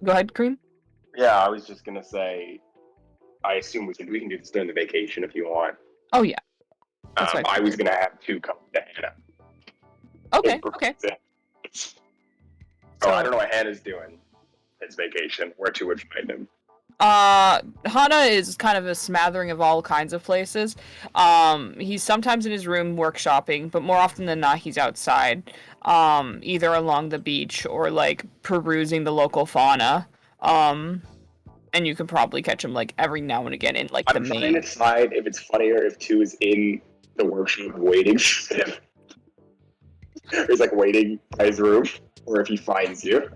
Go ahead, Cream. Yeah, I was just gonna say, I assume we can do this during the vacation if you want. Oh yeah. That's what I I was figured. gonna have two come to Hannah. Okay. Okay. So I don't know what Hannah's doing. His vacation. Where to would find him. Hana is kind of a smattering of all kinds of places. He's sometimes in his room workshopping, but more often than not, he's outside, either along the beach or like perusing the local fauna. And you can probably catch him like every now and again in like the I'm trying main. to decide if it's funnier if two is in the workshop waiting, or he's like waiting by his room, or if he finds you.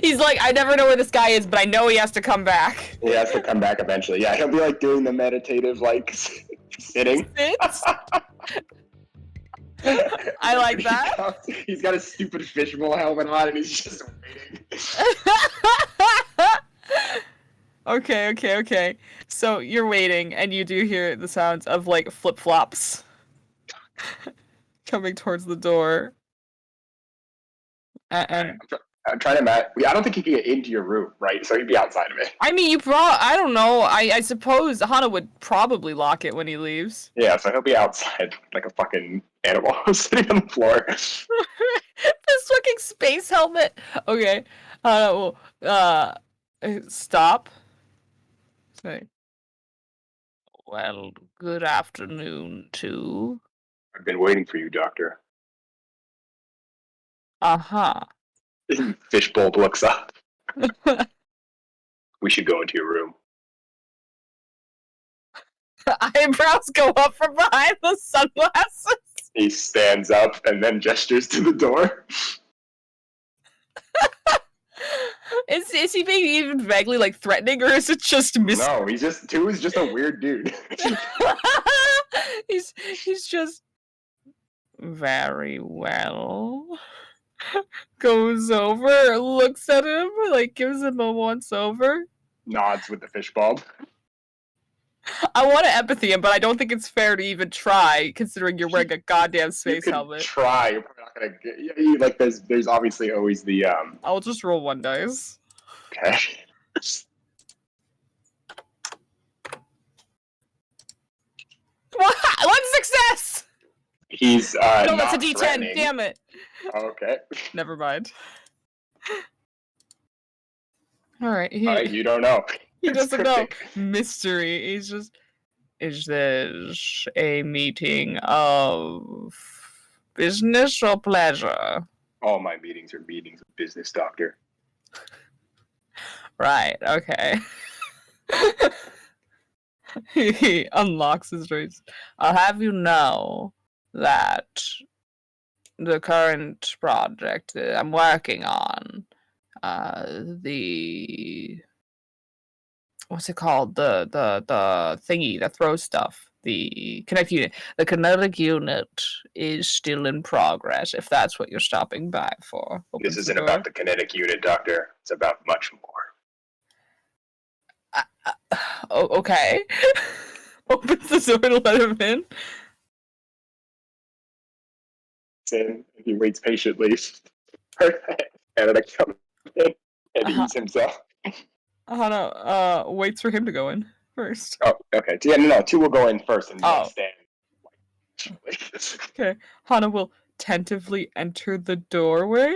He's like, I never know where this guy is, but I know he has to come back. He has to come back eventually. Yeah, he'll be like doing the meditative like sitting. I like that. He's got a stupid fishbowl helmet on and he's just waiting. Okay. So you're waiting, and you do hear the sounds of like flip-flops coming towards the door. And I'm trying to imagine. I don't think he can get into your room, right? So he'd be outside of it. I mean, I don't know. I suppose Hana would probably lock it when he leaves. Yeah, so he'll be outside like a fucking animal sitting on the floor. This fucking space helmet. Okay. Stop. Say. Well, good afternoon, too. I've been waiting for you, Doctor. Uh-huh. Fishbowl looks up. We should go into your room. Eyebrows go up from behind the sunglasses. He stands up and then gestures to the door. Is he being even vaguely like threatening, or is it just No, he's just a weird dude. he's just very well. Goes over, looks at him, like gives him a once over. Nods with the fishbowl. I want to empathy him, but I don't think it's fair to even try, considering you're wearing a goddamn space helmet. Try. You're probably not gonna get. Like there's obviously always the. I'll just roll one dice. Okay. One success. He's no, that's a D10. Damn it. Okay. Never mind. All right. You don't know. He doesn't know. Mystery. He's just. Is this a meeting of business or pleasure? All my meetings are meetings of business, Doctor. Right. Okay. He unlocks his face. I'll have you know that the current project that I'm working on, what's it called? The thingy that throws stuff. The kinetic unit. The kinetic unit is still in progress, if that's what you're stopping by for. This isn't about the kinetic unit, Doctor. It's about much more. Okay. Opens the door to let him in. And he waits patiently. Perfect. And then comes in and eats himself. Hana waits for him to go in first. Oh, okay. Yeah, no, two will go in first and stand. Okay. Hana will tentatively enter the doorway.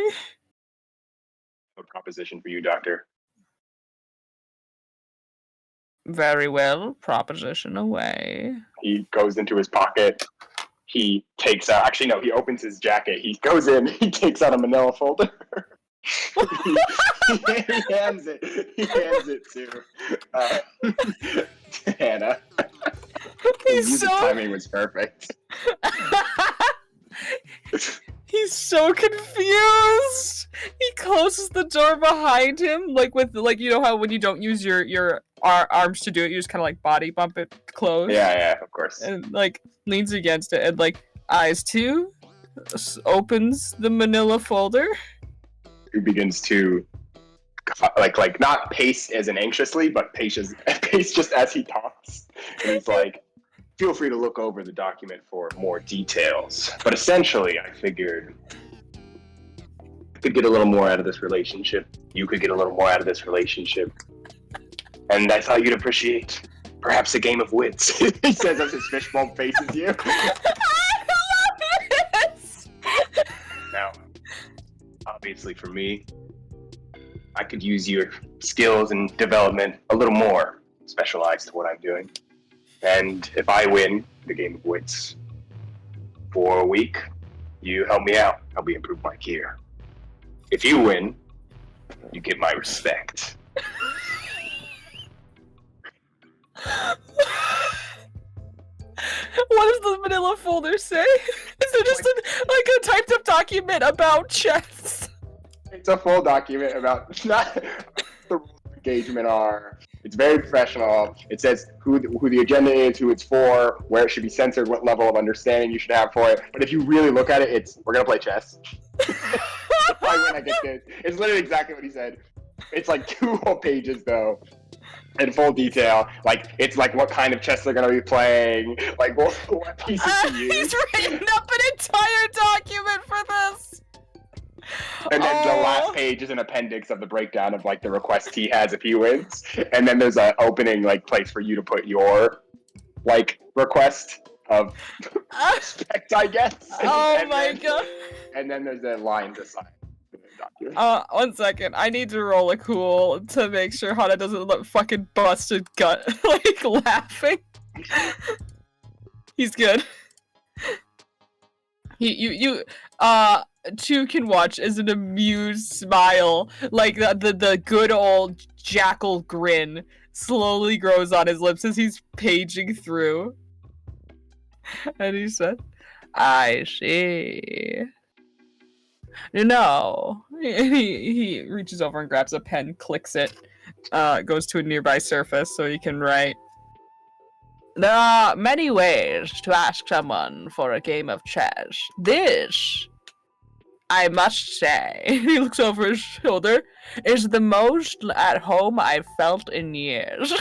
A proposition for you, Doctor. Very well. Proposition away. He goes into his pocket. He takes out. Actually, no. He opens his jacket. He goes in. He takes out a manila folder. he hands it. He hands it to Hannah. His timing was perfect. He's so confused. He closes the door behind him, like with you know how when you don't use your arms to do it, you just kind of like body bump it closed. Yeah, of course. And like leans against it and like eyes two, opens the manila folder. He begins to like not pace as in anxiously, but pace just as he talks. And he's like, feel free to look over the document for more details. But essentially, I figured could get a little more out of this relationship. You could get a little more out of this relationship. And I thought you'd appreciate perhaps a game of wits. He says as his fishbowl faces you. I love this! Now, obviously for me, I could use your skills and development a little more specialized to what I'm doing. And if I win the game of wits for a week, you help me out. Help me improve my gear. If you win, you get my respect. What does the manila folder say? Is it just a typed up document about chess? It's a full document about not the rules of engagement are. It's very professional. It says who the agenda is, who it's for, where it should be censored, what level of understanding you should have for it. But if you really look at it, it's we're gonna play chess. If I win, I get this. It's literally exactly what he said. It's like 2 whole pages though, in full detail. Like it's like what kind of chess they're gonna be playing, like what pieces to use. He's written up an entire document for this. And then the last page is an appendix of the breakdown of like the requests he has if he wins. And then there's an opening like place for you to put your like request of respect, I guess. Oh my god. And then there's a line to sign. 1 second. I need to roll a cool to make sure Hana doesn't look fucking busted gut like laughing. He's good. Two can watch as an amused smile, like the good old jackal grin slowly grows on his lips as he's paging through. And he said, I see. No. He reaches over and grabs a pen, clicks it, goes to a nearby surface so he can write. There are many ways to ask someone for a game of chess. This, I must say, he looks over his shoulder, is the most at home I've felt in years.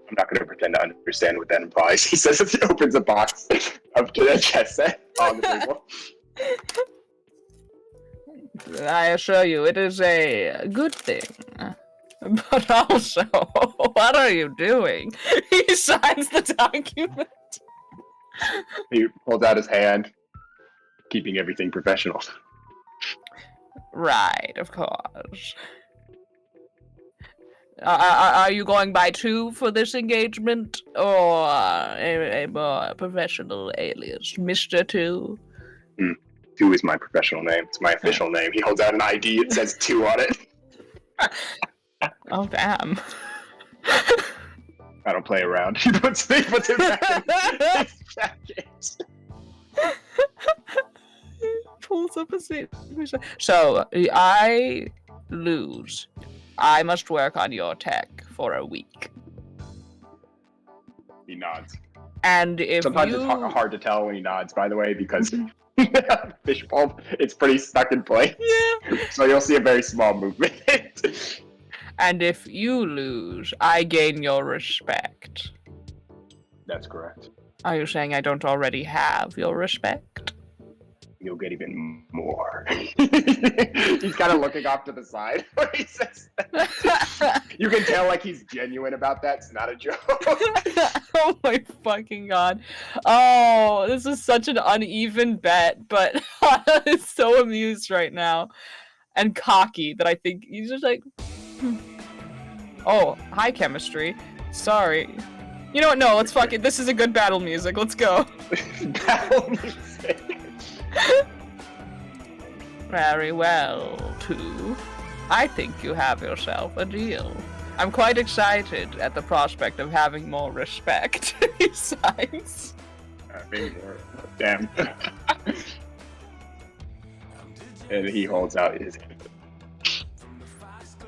I'm not going to pretend to understand what that implies. He says as he opens a box of the chess set on the table. I assure you, it is a good thing. But also, what are you doing? He signs the document. He holds out his hand, keeping everything professional. Right, of course. Are you going by 2 for this engagement, or a more professional alias, Mr. 2? 2 is my professional name. It's my official name. He holds out an ID. It says 2 on it. Oh, damn. I don't play around. He puts it back in his jacket. Pulls up a seat. So, I lose. I must work on your tech for a week. He nods. And if Sometimes you... it's hard to tell when he nods, by the way, because fishbowl, it's pretty stuck in place. Yeah. So you'll see a very small movement. And if you lose, I gain your respect. That's correct. Are you saying I don't already have your respect? You'll get even more. He's kind of looking off to the side when he says that. You can tell like he's genuine about that. It's not a joke. Oh my fucking god. Oh, this is such an uneven bet, but Hana is so amused right now. And cocky that I think he's just like... Oh, hi chemistry. Sorry. You know what? No, let's fuck it. This is a good battle music. Let's go. Battle music. Very well, 2. I think you have yourself a deal. I'm quite excited at the prospect of having more respect. He signs. Damn. And he holds out his hand.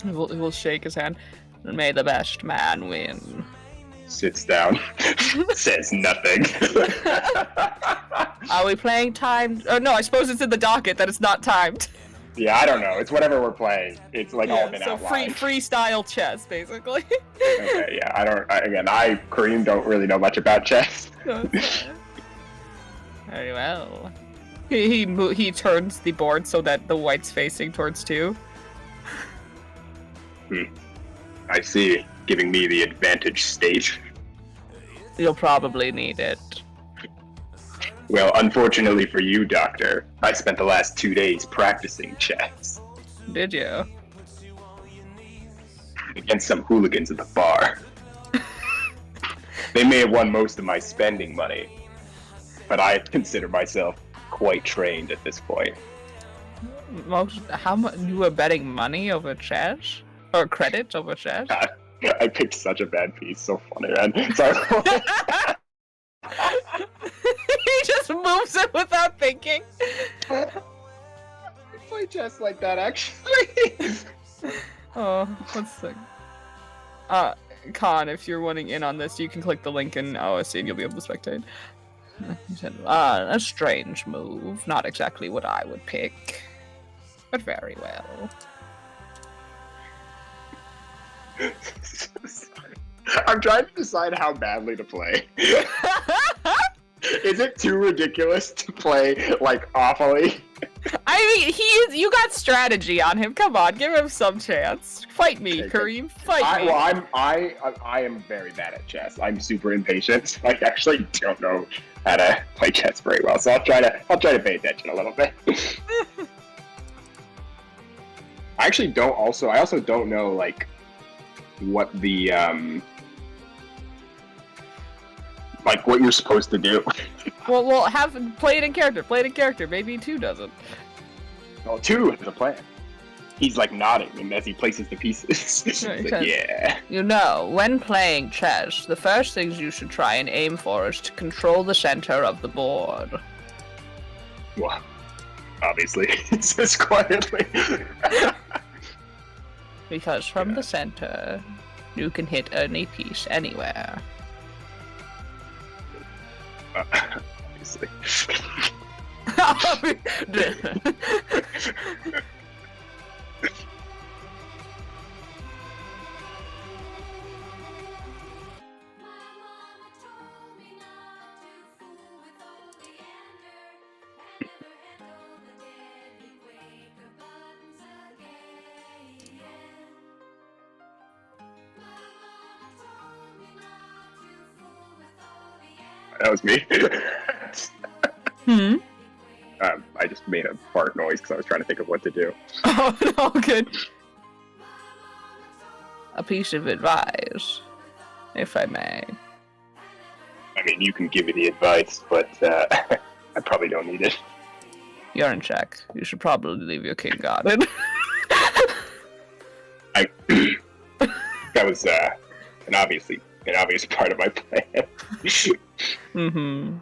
He will shake his hand. May the best man win. Sits down. Says nothing. Are we playing timed? Oh no, I suppose it's in the docket that it's not timed. Yeah, I don't know. It's whatever we're playing. It's like all been so outlined. freestyle chess, basically. Okay, yeah. Kareem, don't really know much about chess. Very well. He turns the board so that the white's facing towards 2. I see. Giving me the advantage state. You'll probably need it. Well, unfortunately for you, Doctor, I spent the last 2 days practicing chess. Did you? Against some hooligans at the bar. They may have won most of my spending money, but I consider myself quite trained at this point. How much? You were betting money over chess? Or credit over chess? God, I picked such a bad piece. So funny, man. Sorry. He just moves it without thinking. I play chess like that, actually. Oh, let's see. Khan, if you're wanting in on this, you can click the link in OSC and you'll be able to spectate. He said, a strange move. Not exactly what I would pick, but very well. I'm trying to decide how badly to play. Is it too ridiculous to play, like, awfully? I mean, you got strategy on him. Come on, give him some chance. Fight me, Kareem. Fight me. Well, I am very bad at chess. I'm super impatient. I actually don't know how to play chess very well, so I'll try to pay attention a little bit. I also don't know, like, what the like what you're supposed to do. Well, play it in character. Play it in character. Maybe 2 doesn't. Well, 2 is a plan. He's like nodding as he places the pieces. He's like, yeah. You know, when playing chess, the first things you should try and aim for is to control the center of the board. Well, obviously, it says quietly. Because from the center, you can hit any piece anywhere. Obviously. That was me. I just made a fart noise because I was trying to think of what to do. Oh, no, good. A piece of advice, if I may. I mean, you can give me the advice, but I probably don't need it. You're in check. You should probably leave your king guarded. That was an obvious part of my plan. Mm-hmm.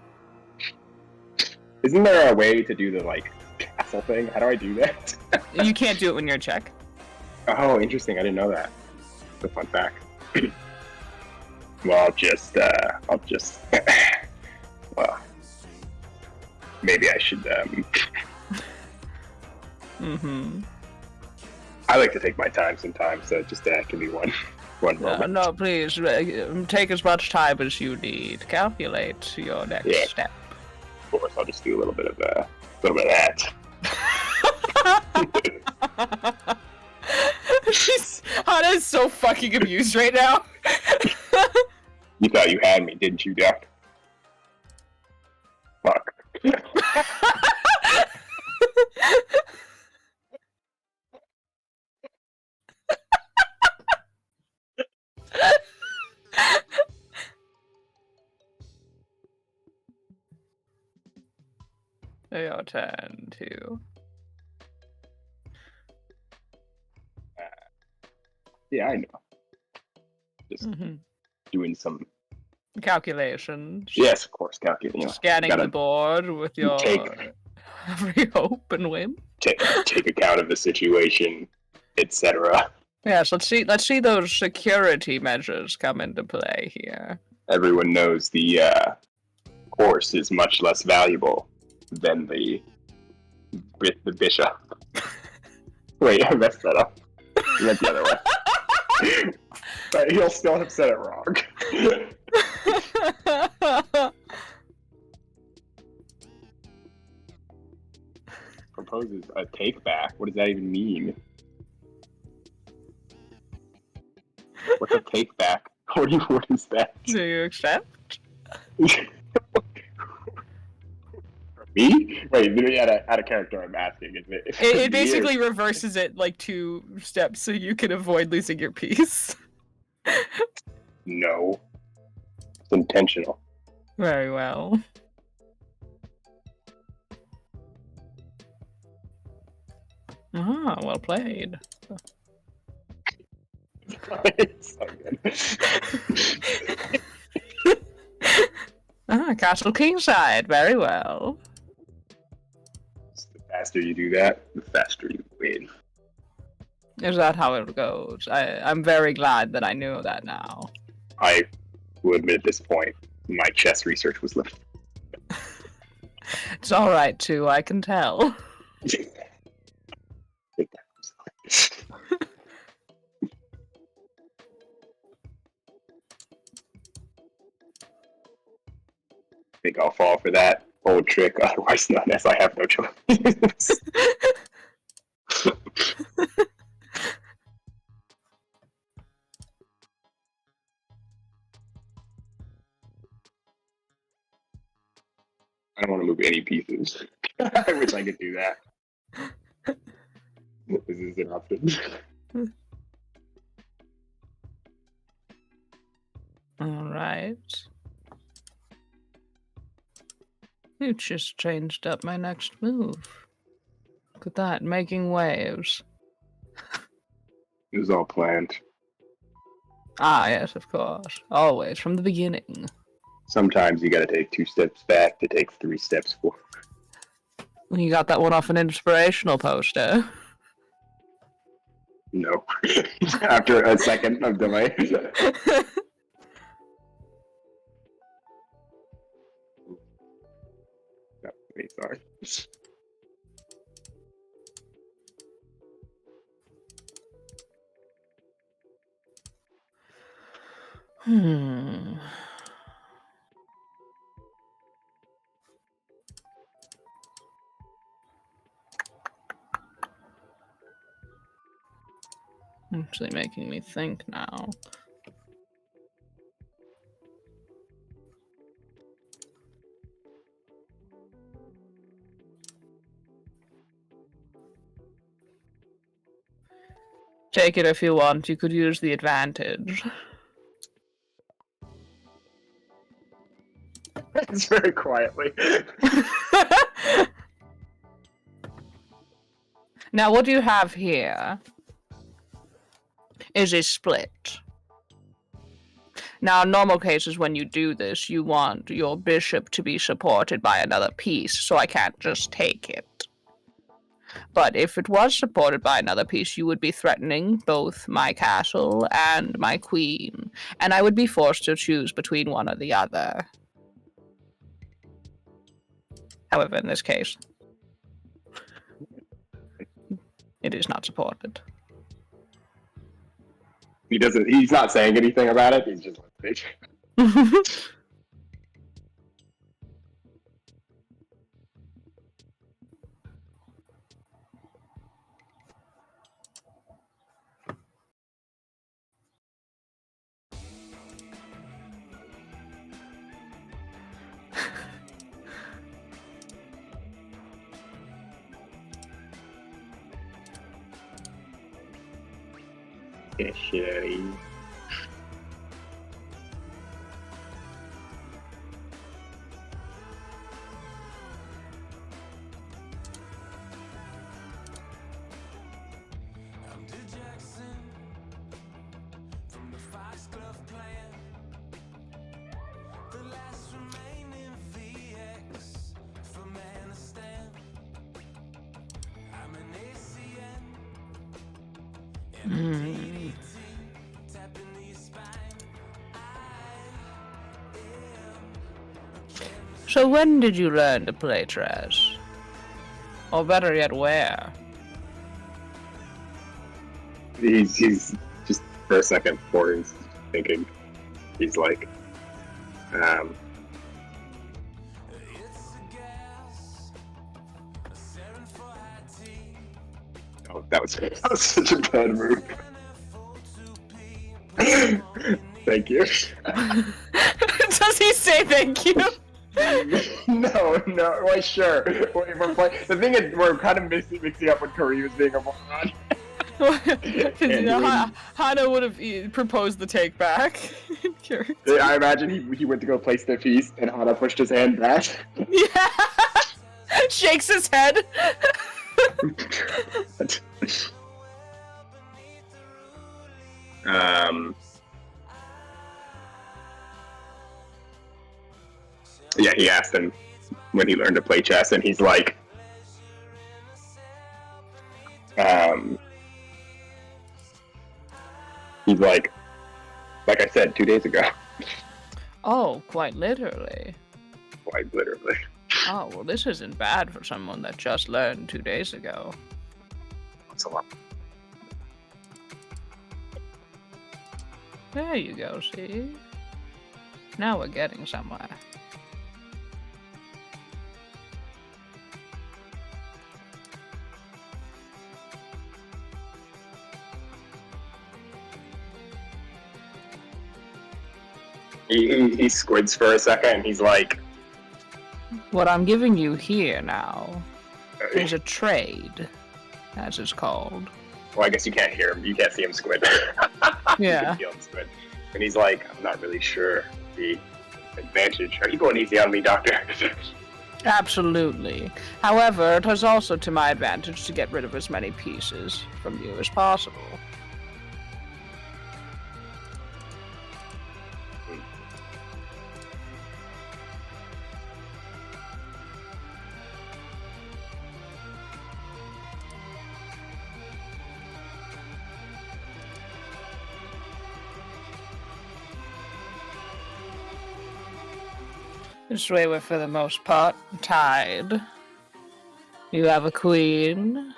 Isn't there a way to do the, like, castle thing? How do I do that? You can't do it when you're in check. Oh, interesting. I didn't know that. It's a fun fact. Well, I'll just, well, maybe I should, Mm-hmm. I like to take my time sometimes, so just can be one moment. No, please, take as much time as you need. Calculate your next step. Of course, I'll just do a little bit of that. Hana is so fucking amused right now. You thought you had me, didn't you, Doc? Fuck. Your turn to. Yeah, I know. Just doing some calculations. Yes, of course, calculating. Scanning the board with your every hope and whim. Take account of the situation, etc. Yes, let's see those security measures come into play here. Everyone knows the horse is much less valuable than the bishop. Wait, I messed that up. I went the other way. But he'll still have said it wrong. proposes a take back. What does that even mean? What's a take back? What is that? Do you accept? Me? Wait, out of character, I'm asking. Is it, It basically reverses it like 2 steps so you can avoid losing your piece. No. It's intentional. Very well. Ah, well played. It's so good. Castle Kingside. Very well. The faster you do that, the faster you win. Is that how it goes? I'm very glad that I know that now. I will admit at this point, my chess research was limited. It's alright too, I can tell. I think I'll fall for that old trick, otherwise known as I have no choice. I don't want to move any pieces. I wish I could do that. This is an option. Alright. You just changed up my next move. Look at that, making waves. It was all planned. Ah, yes, of course. Always, from the beginning. Sometimes you gotta take 2 steps back to take 3 steps forward. You got that one off an inspirational poster. No. After a second of delay. No, wait, sorry. Hmm. Actually making me think now. Take it if you want, you could use the advantage. It's very quietly. Now, what you have here is a split. Now, in normal cases, when you do this, you want your bishop to be supported by another piece, so I can't just take it. But if it was supported by another piece, you would be threatening both my castle and my queen, and I would be forced to choose between one or the other. However, in this case, it is not supported. He's not saying anything about it, he's just like, yeah, shit. So when did you learn to play chess? Or better yet, where? He's just for a second before he's thinking, he's like, Oh, that was such a bad move. Thank you. Does he say thank you? No. Wait, sure. Wait, we're playing. The thing is, we're kind of mixing up when Kareem was being a moron. Because Hana would have proposed the take back. I imagine he went to go place the feast, and Hana pushed his hand back. Yeah. Shakes his head. Yeah, he asked him when he learned to play chess, and he's like, like I said 2 days ago. Oh, quite literally. Quite literally. Oh, well, this isn't bad for someone that just learned 2 days ago. That's a lot. There you go, see? Now we're getting somewhere. He squids for a second, and he's like, What I'm giving you here now is a trade, as it's called. well, I guess you can't hear him. You can't see him squid. Yeah. You can feel him squid. And he's like, I'm not really sure the advantage. Are you going easy on me, Doctor? Absolutely. However, it is also to my advantage to get rid of as many pieces from you as possible. This way we're for the most part tied. You have a queen,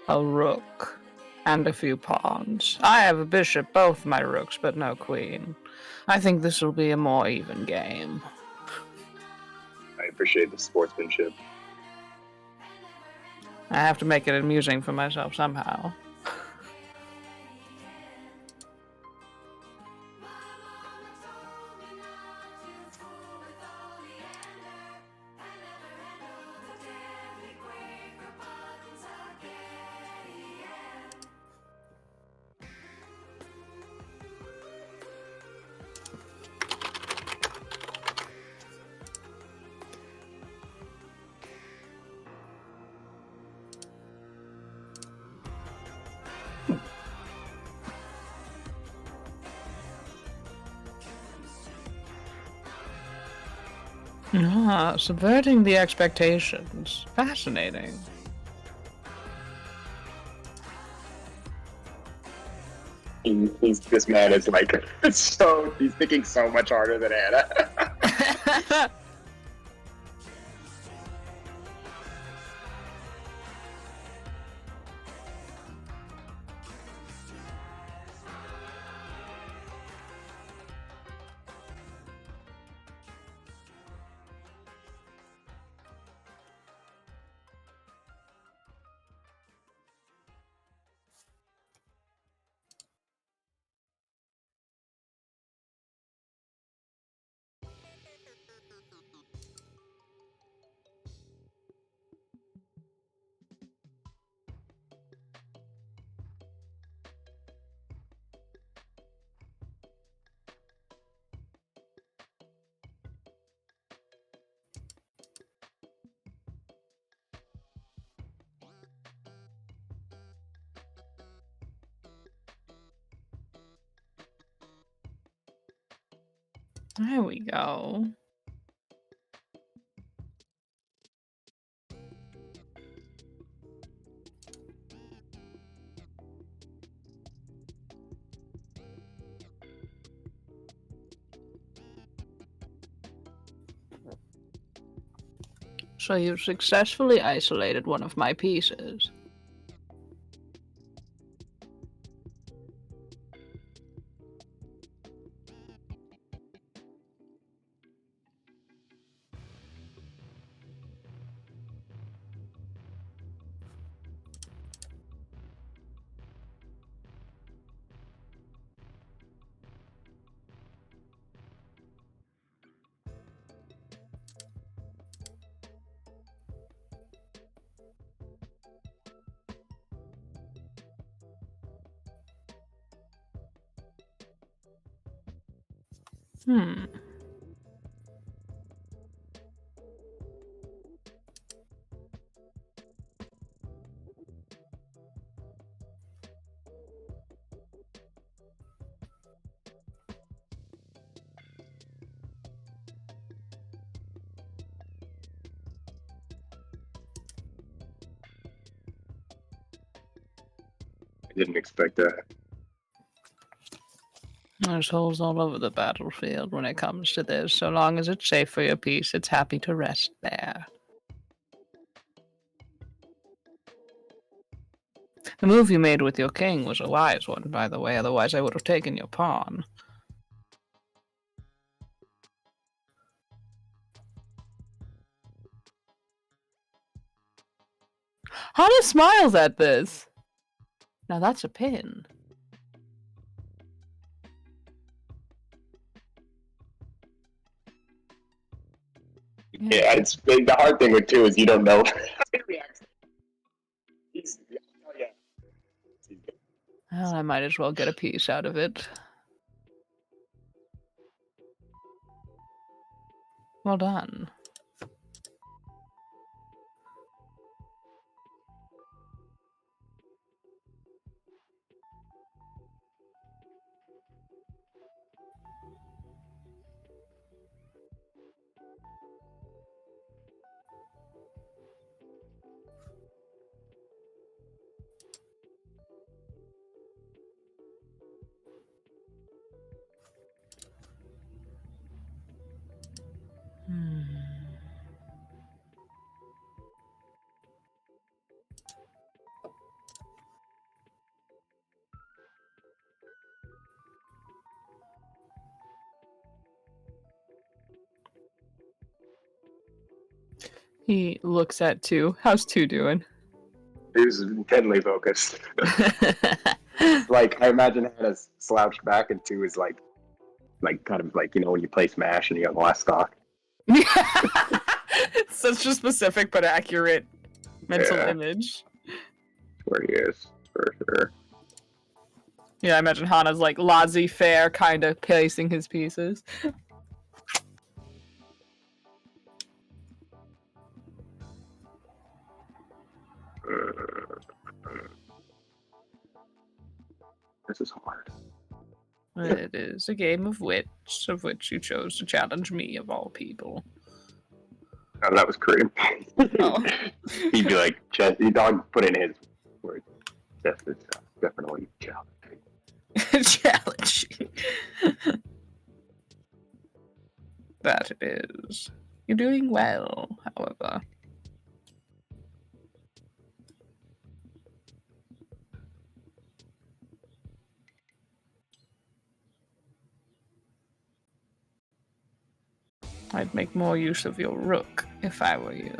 a rook, and a few pawns. I have a bishop, both my rooks, but no queen. I think this will be a more even game. I appreciate the sportsmanship. I have to make it amusing for myself somehow. Ah, subverting the expectations. Fascinating. This man is like, he's thinking so much harder than Anna. There we go. So you've successfully isolated one of my pieces. Hmm. I didn't expect that. There's holes all over the battlefield when it comes to this. So long as it's safe for your peace, it's happy to rest there. The move you made with your king was a wise one, by the way, otherwise I would have taken your pawn. Hana smiles at this. Now that's a pin. Yeah, it's the hard thing with two is you don't know. He's, oh, yeah. Well, I might as well get a piece out of it. Well done. He looks at two. How's two doing? He was intently focused. Like, I imagine Hannah's slouched back and two is like kind of like, you know, when you play Smash and you got the last stock. Such a specific but accurate mental image. Where he is, for sure. Yeah, I imagine Hana's like laissez-faire kind of placing his pieces. This is hard. It is a game of wits, of which you chose to challenge me, of all people. Oh, that was Kareem. Oh. He'd be like, the dog put in his words. That's definitely challenging. Challenging. That it is. You're doing well, however. I'd make more use of your rook if I were you.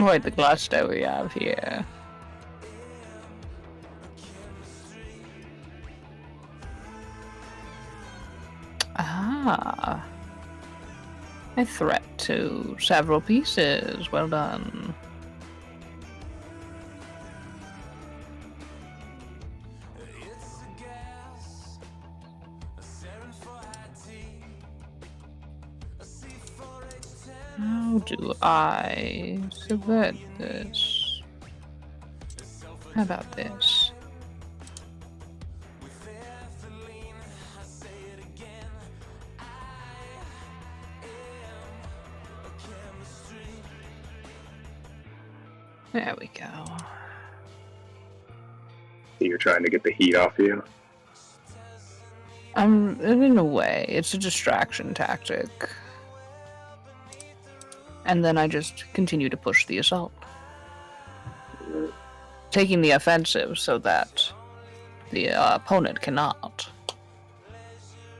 Wait, the Gluster we have here. Ah. A threat to several pieces. Well done. How do I subvert this? How about this? There we go. You're trying to get the heat off you? In a way, it's a distraction tactic. And then I just continue to push the assault, taking the offensive so that the opponent cannot.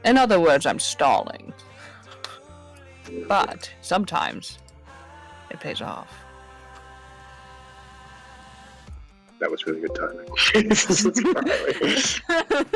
In other words, I'm stalling. But sometimes it pays off. That was really good timing. Jesus, Carly.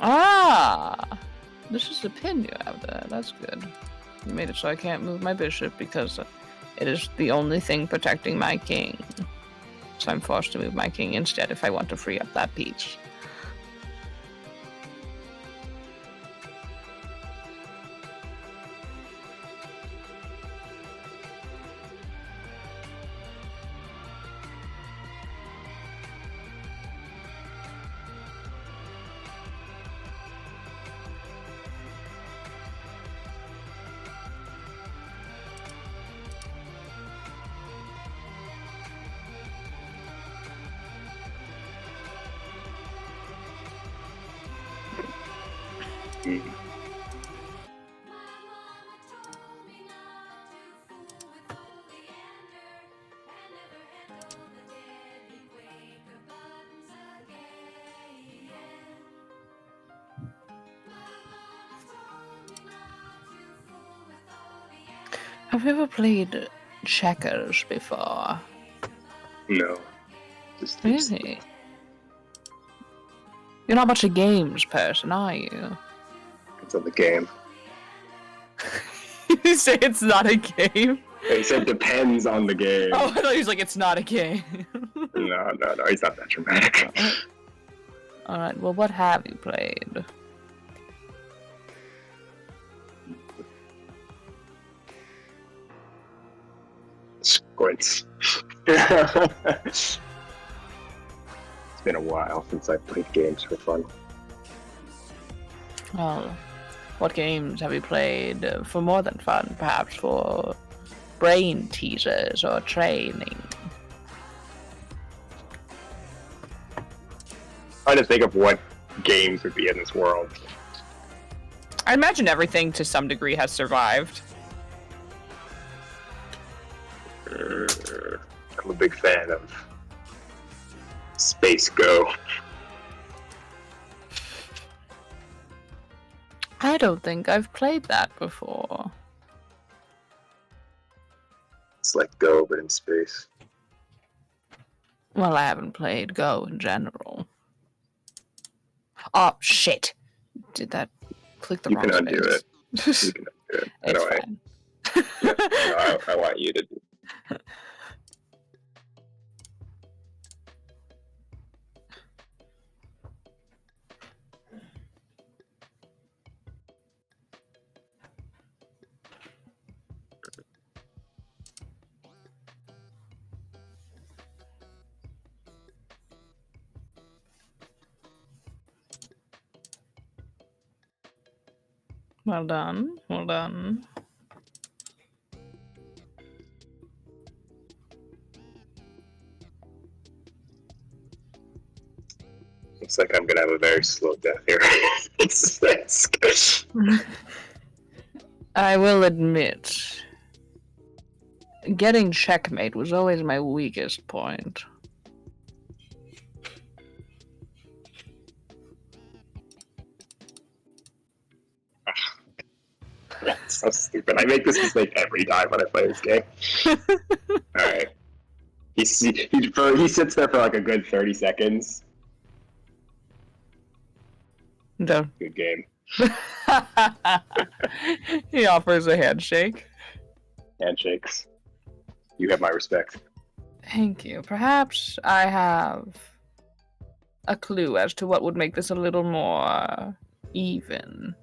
Ah! This is a pin you have there. That's good. You made it so I can't move my bishop because it is the only thing protecting my king. So I'm forced to move my king instead if I want to free up that piece. Have you ever played checkers before? No. Just Really? You're not much a games person, are you? It's on the game. You say it's not a game? He said depends on the game. Oh, I thought he was like, it's not a game. No, he's not that dramatic. Alright, well, what have you played? Squints. It's been a while since I played games for fun. Well, what games have you played for more than fun? Perhaps for brain teasers or training? Trying to think of what games would be in this world. I imagine everything to some degree has survived. I'm a big fan of Space Go. I don't think I've played that before. It's like Go, but in space. Well, I haven't played Go in general. Oh, shit. Did that click the You wrong can undo space? it. You can undo it. It's Anyway, fine. no, I want you to. Well done. Well done. Looks like I'm gonna have a very slow death here. I will admit, getting checkmate was always my weakest point. That's so stupid. I make this mistake every time when I play this game. Alright. He sits there for like a good 30 seconds. No. Good game. He offers a handshake. Handshakes. You have my respect. Thank you. Perhaps I have a clue as to what would make this a little more even.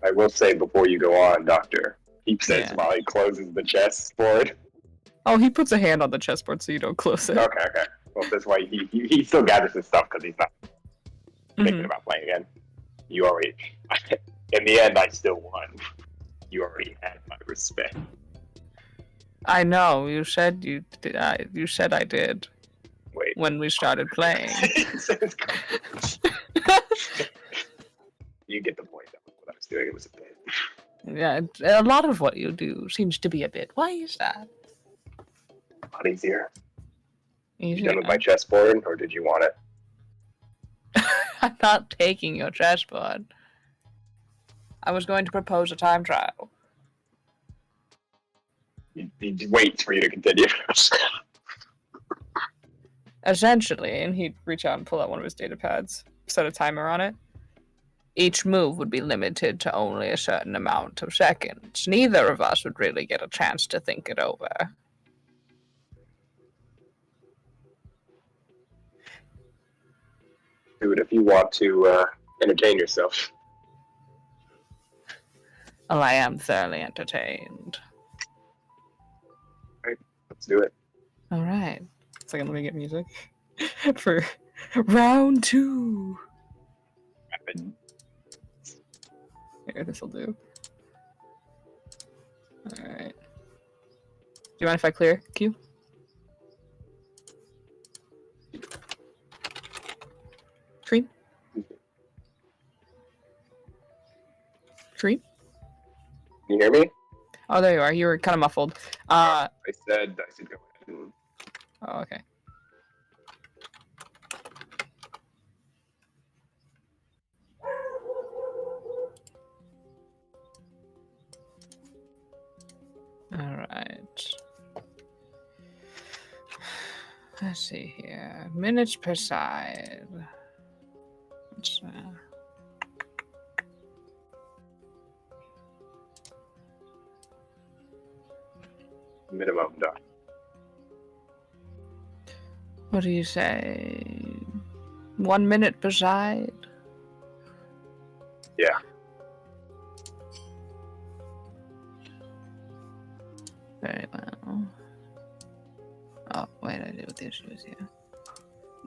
I will say before you go on, Doctor, he says Yeah. while he closes the chessboard. Oh, he puts a hand on the chessboard so you don't close it. Okay. Well, that's why he still gathers his stuff because he's not thinking Mhm. about playing again. You already, in the end, I still won. You already had my respect. I know. You said you did. You said I did Wait. when we started playing. You get the point. That was what I was doing. It was a bit. Yeah, a lot of what you do seems to be a bit. Why is that? A lot easier. You Easier. done with my chessboard, or did you want it? I'm not taking your chessboard. I was going to propose a time trial. He just waits for you to continue. Essentially, and he'd reach out and pull out one of his data pads, set a timer on it. Each move would be limited to only a certain amount of seconds. Neither of us would really get a chance to think it over. Do it if you want to entertain yourself. Well, I am thoroughly entertained. Let's do it. All right. Second, let me get music for round 2. Here, this will do. All right. Do you mind if I clear Q? Cream? Cream? Can you hear me? Oh, there you are. You were kind of muffled. I said go ahead. Oh, okay. All right. Let's see here. Minutes per side. Let's, Minimum done. what do you say? 1 minute per side? Yeah. Very well. Oh, wait, I did what the issue is here.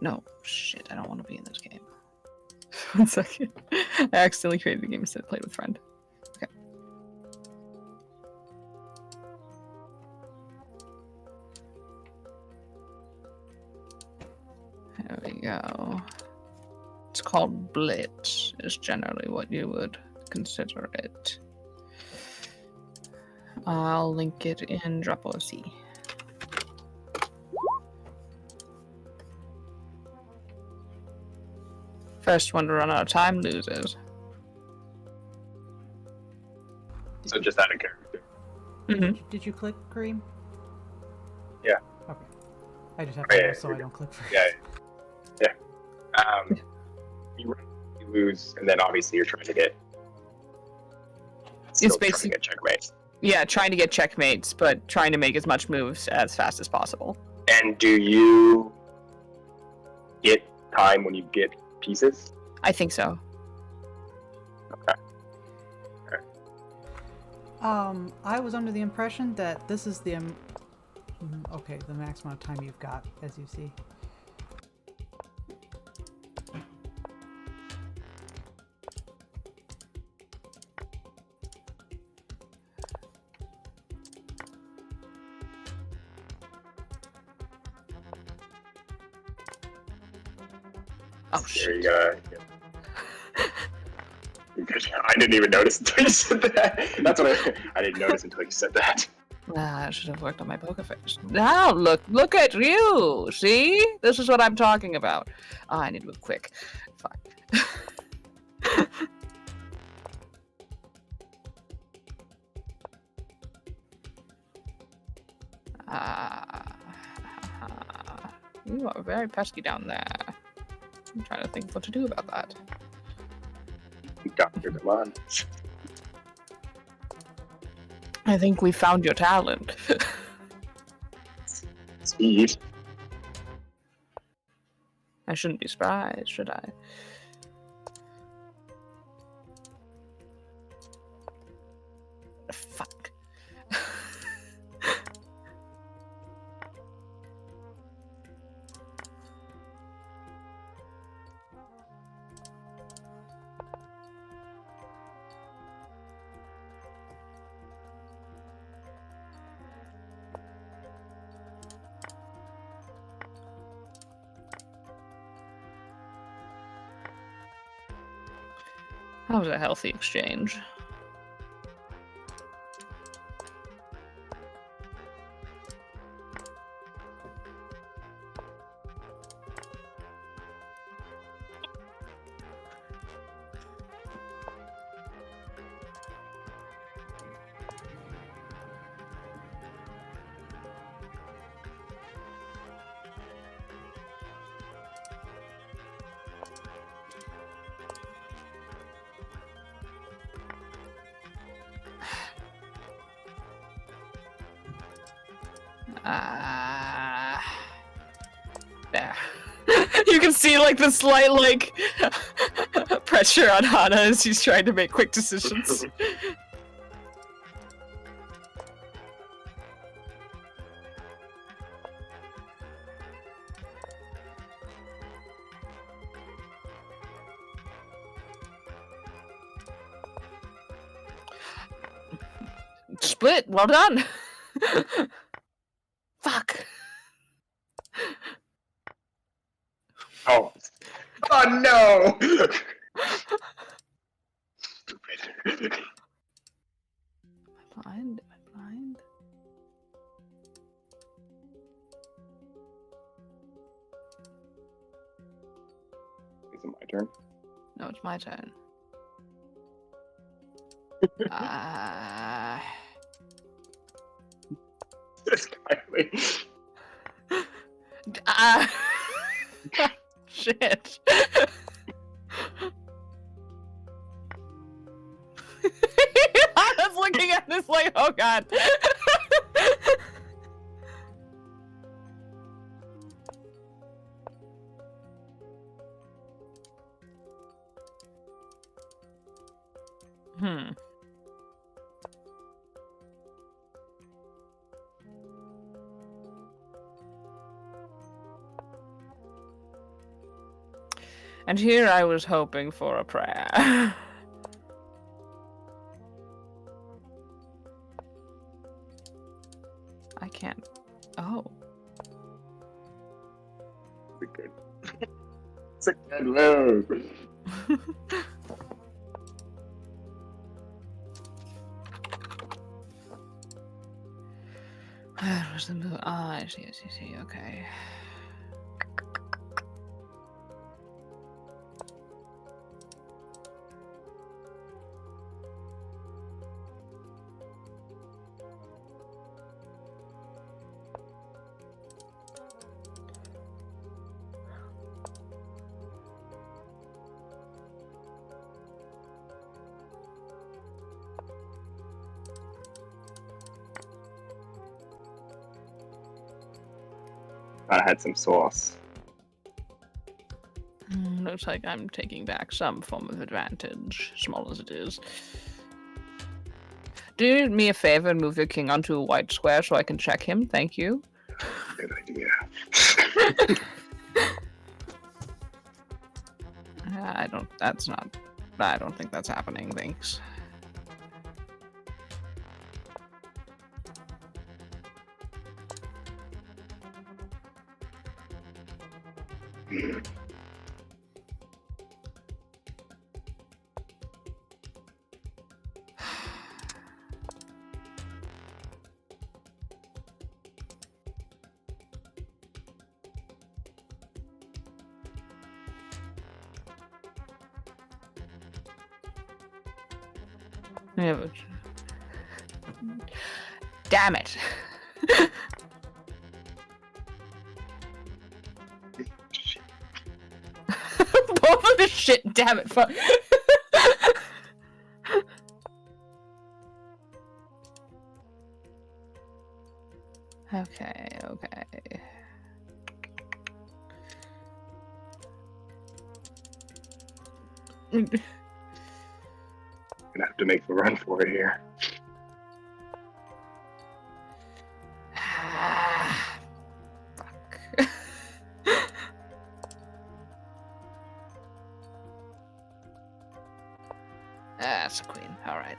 No, shit, I don't want to be in this game. 1 second. I accidentally created a game instead of played with friend. Okay. There we go. It's called Blitz, is generally what you would consider it. I'll link it in Drop.OC. First one to run out of time loses. So just add a character. Mm-hmm. Did you click Kareem? Yeah. Okay. I just have Oh, to yeah, know so you're I don't click for Yeah. You run, you lose, and then obviously you're trying to get. Still trying to basically- get checkmate. Yeah, trying to get checkmates, but trying to make as much moves as fast as possible. And do you get time when you get pieces? I think so. I was under the impression that this is the okay, the max amount of time you've got, as you see. Oh There shit. you go. I didn't even notice until you said that. That's what I didn't notice until you said that. Ah, I should have worked on my poker face. Now look at you. See? This is what I'm talking about. Oh, I need to move quick. Fine. You are very pesky down there. I'm trying to think what to do about that. Dr. Devon. I think we found your talent. Speed. I shouldn't be surprised, should I? Fuck. That was a healthy exchange. There. You can see like the slight like pressure on Hana as he's trying to make quick decisions. Split, well done. Fuck. Oh. Oh no! Stupid. Am I blind? Am I blind? Is it my turn? No, it's my turn. uh... Kylie. Shit. I was looking at this like, oh god. And here I was hoping for a prayer. I can't. Oh. It's a good. It's a good move. Where was the move? Ah, I see, okay. I had some sauce. Looks like I'm taking back some form of advantage, small as it is. Do me a favor and move your king onto a white square so I can check him. Thank you. Good idea. I don't think that's happening, thanks. Yeah, but... Damn it. Both of the shit, damn it, fuck. Okay. Gonna have to make a run for it here. Fuck. That's a queen. Alright.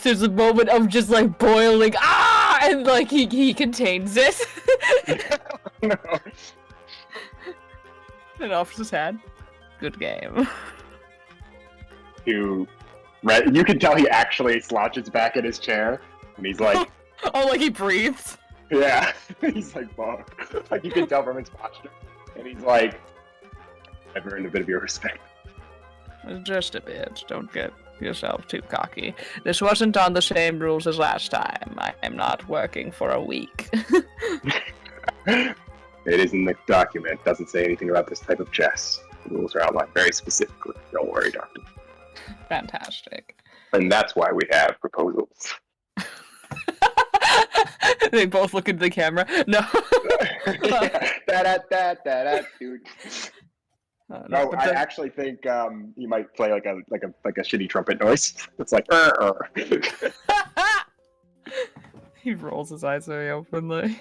There's a moment of just like boiling, and like he contains it. No. And off his head. Good game. You can tell he actually slouches back in his chair, and he's like, Oh, like he breathes. yeah, he's like, fuck. Like you can tell from his posture, and he's like, I've earned a bit of your respect. Just a bit. Don't get yourself too cocky. This wasn't on the same rules as last time. I am not working for a week. It is in the document. Doesn't say anything about this type of chess. The rules are outlined very specifically. Don't worry, Doctor. Fantastic. And that's why we have proposals. They both look into the camera. No. Da-da-da-da-da, dude. No, No, but I actually think you might play like a shitty trumpet noise. It's like He rolls his eyes very openly.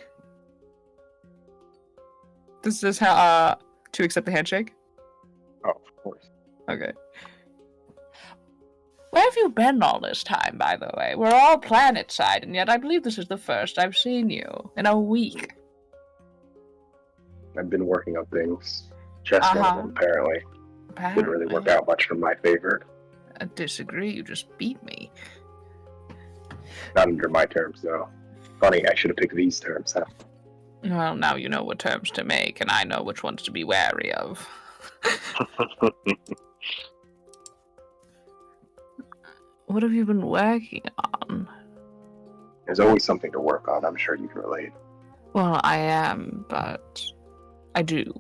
This is how to accept the handshake? Oh, of course. Okay. Where have you been all this time, by the way? We're all planet side, and yet I believe this is the first I've seen you in a week. I've been working on things. Chess one of them, apparently. Didn't really work out much for my favor. I disagree, you just beat me. Not under my terms, though. Funny, I should have picked these terms, huh? Well, now you know what terms to make, and I know which ones to be wary of. What have you been working on? There's always something to work on, I'm sure you can relate. Well, I am, but I do.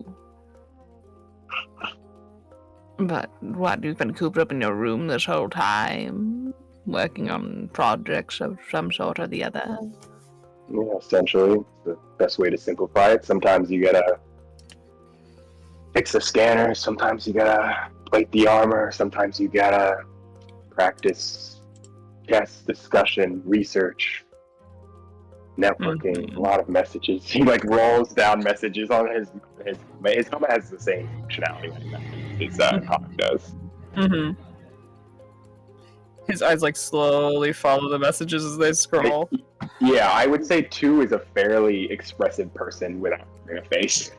But what, you've been cooped up in your room this whole time? Working on projects of some sort or the other? Yeah, essentially, it's the best way to simplify it. Sometimes you gotta fix the scanner, sometimes you gotta plate the armor, sometimes you gotta practice chess, discussion, research, networking, a lot of messages. He like rolls down messages on his helmet has the same functionality his comic does. Mm-hmm. His eyes like slowly follow the messages as they scroll. Yeah, I would say 2 is a fairly expressive person without having a face.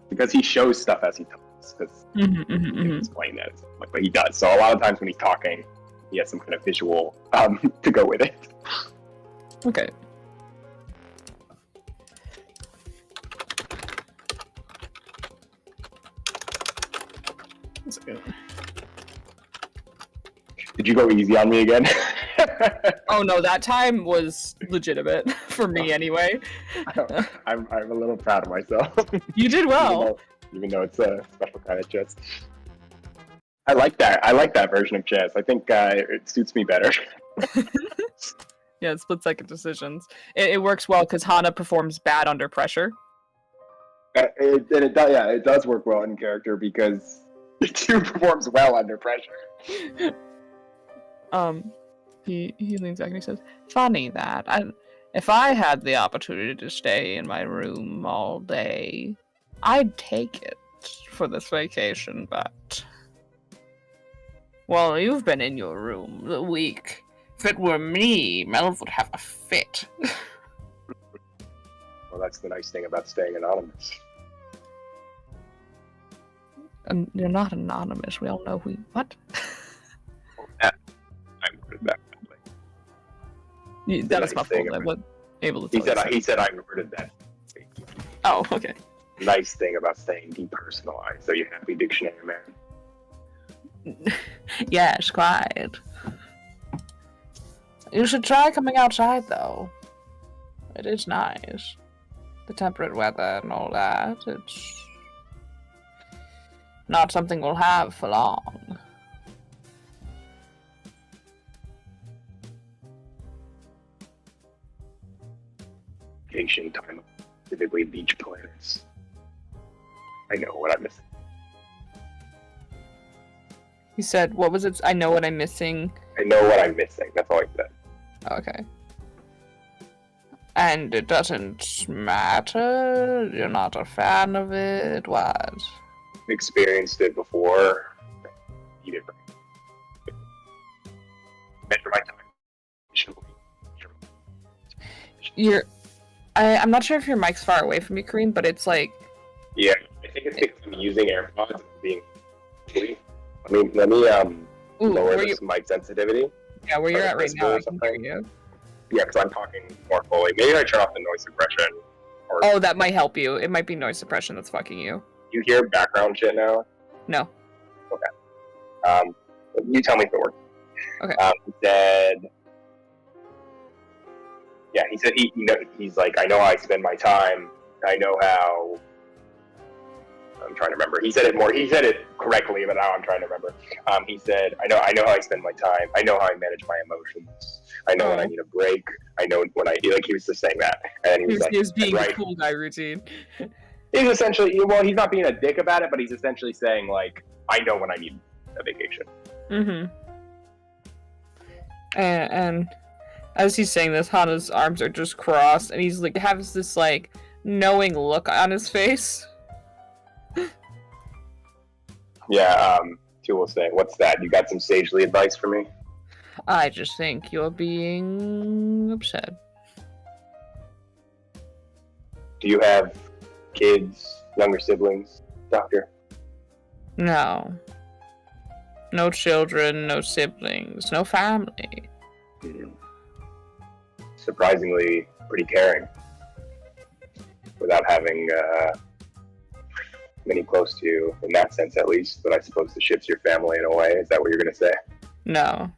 Because he shows stuff as he talks. Because he can explain that. But he does. So a lot of times when he's talking, he has some kind of visual to go with it. Okay. That's good. Did you go easy on me again? Oh no, that time was legitimate for me anyway. I'm a little proud of myself. You did well. Even though it's a special kind of chess. I like that. I like that version of chess. I think it suits me better. Yeah, split second decisions. It works well because Hana performs bad under pressure. It does work well in character because it too performs well under pressure. He leans back and he says, "Funny that. If I had the opportunity to stay in my room all day, I'd take it for this vacation, but well, you've been in your room the week. If it were me, Melv would have a fit." Well, that's the nice thing about staying anonymous. And you're not anonymous. We all know who. What? I worded that. That is my fault. I wasn't able to tell you. He said I worded that. Oh, okay. Nice thing about staying depersonalized. So you happy, dictionary man? Yes, quite. You should try coming outside, though. It is nice. The temperate weather and all that. It's not something we'll have for long. Vacation time, typically beach planets. I know what I'm missing. He said, what was it? I know what I'm missing. I know what I'm missing. That's all I said. Okay. And it doesn't matter? You're not a fan of it? What? Experienced it before. Eat it. measure my time. I'm not sure if your mic's far away from you, Kareem, but it's like... Yeah, I think it's because I'm using AirPods and being... Let me lower this mic sensitivity. Yeah, where you're at right now, I can hear you. Yeah, because I'm talking more fully. Maybe I turn off the noise suppression. Or... Oh, that might help you. It might be noise suppression that's fucking you. You hear background shit now? No. Okay. You tell me if it works. Okay. He said... Yeah, he said he's like, I know how I spend my time. I know how... I'm trying to remember. He said it correctly, but now I'm trying to remember. He said, I know how I spend my time. I know how I manage my emotions. I know when I need a break. I know when he was just saying that. And he was being the cool guy routine. He's essentially, he's not being a dick about it, but he's essentially saying, like, I know when I need a vacation. Mm-hmm. And as he's saying this, Hana's arms are just crossed, and he's like, has this, like, knowing look on his face. Yeah, Two will say, what's that? You got some sagely advice for me? I just think you're being upset. Do you have kids, younger siblings, Doctor? No. No children, no siblings, no family. Surprisingly, pretty caring. Without having many close to you, in that sense at least, but I suppose the ship's your family in a way. Is that what you're going to say? No.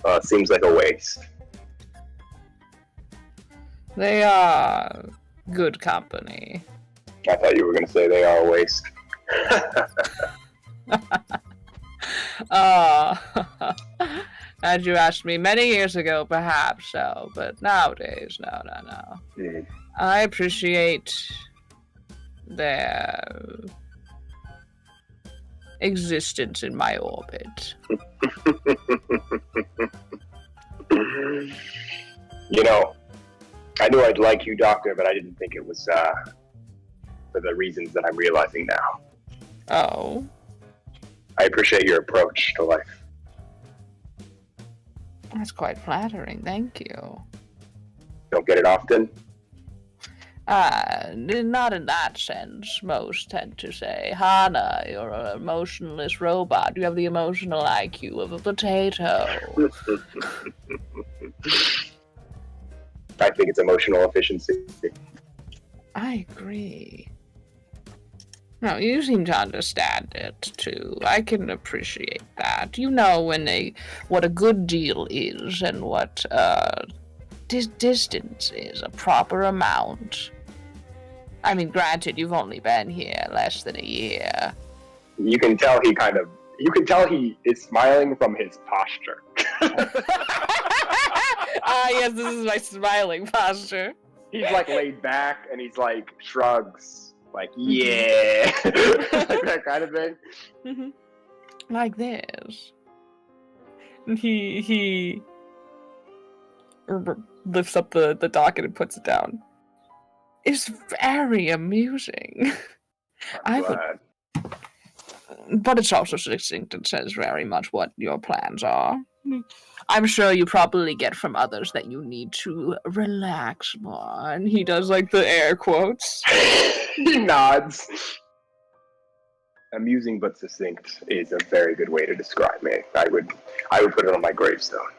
It seems like a waste. They are good company. I thought you were going to say they are a waste. Had you asked me many years ago, perhaps so, but nowadays, no. Mm. I appreciate their existence in my orbit. You know, I knew I'd like you, Doctor, but I didn't think it was for the reasons that I'm realizing now. Oh? I appreciate your approach to life. That's quite flattering, thank you. Don't get it often? Not in that sense. Most tend to say, Hana, you're an emotionless robot. You have the emotional IQ of a potato. I think it's emotional efficiency. I agree. No, you seem to understand it, too. I can appreciate that. You know what a good deal is and what distance is, a proper amount. I mean, granted, you've only been here less than a year. You can tell he is smiling from his posture. Yes, this is my smiling posture. He's like laid back and he's like shrugs, like yeah, like that kind of thing. Mm-hmm. Like this. And he lifts up the docket and puts it down. It's very amusing. I'm glad. But it's also succinct and says very much what your plans are. I'm sure you probably get from others that you need to relax more. And he does like the air quotes. He nods. Amusing but succinct is a very good way to describe me. I would put it on my gravestone.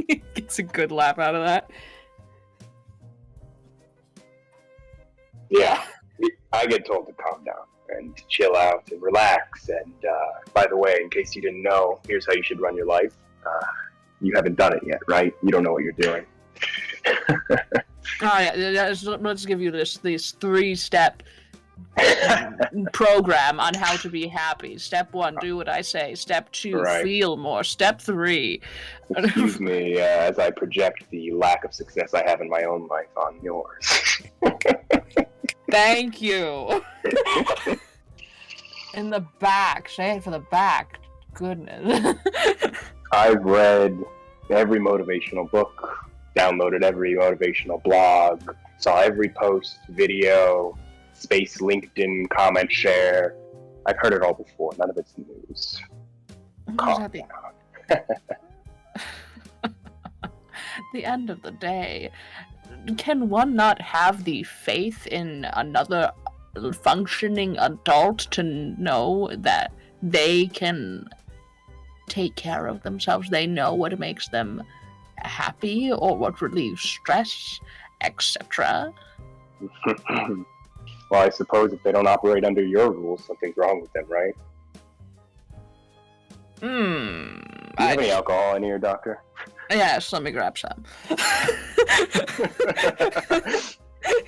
He gets a good laugh out of that. Yeah, I get told to calm down and to chill out and relax. And by the way, in case you didn't know, here's how you should run your life. You haven't done it yet, right? You don't know what you're doing. Let's give you this 3-step program on how to be happy. Step 1, do what I say. Step 2, feel more. Step 3. Excuse me as I project the lack of success I have in my own life on yours. Thank you. In the back. Say it for the back. Goodness. I've read every motivational book, downloaded every motivational blog, saw every post, video, space, LinkedIn, comment, share. I've heard it all before. None of it's news. At the end of the day, can one not have the faith in another functioning adult to know that they can take care of themselves? They know what makes them happy or what relieves stress, etc. Well, I suppose if they don't operate under your rules, something's wrong with them, right? Do you have any alcohol in here, doctor? Yes, let me grab some.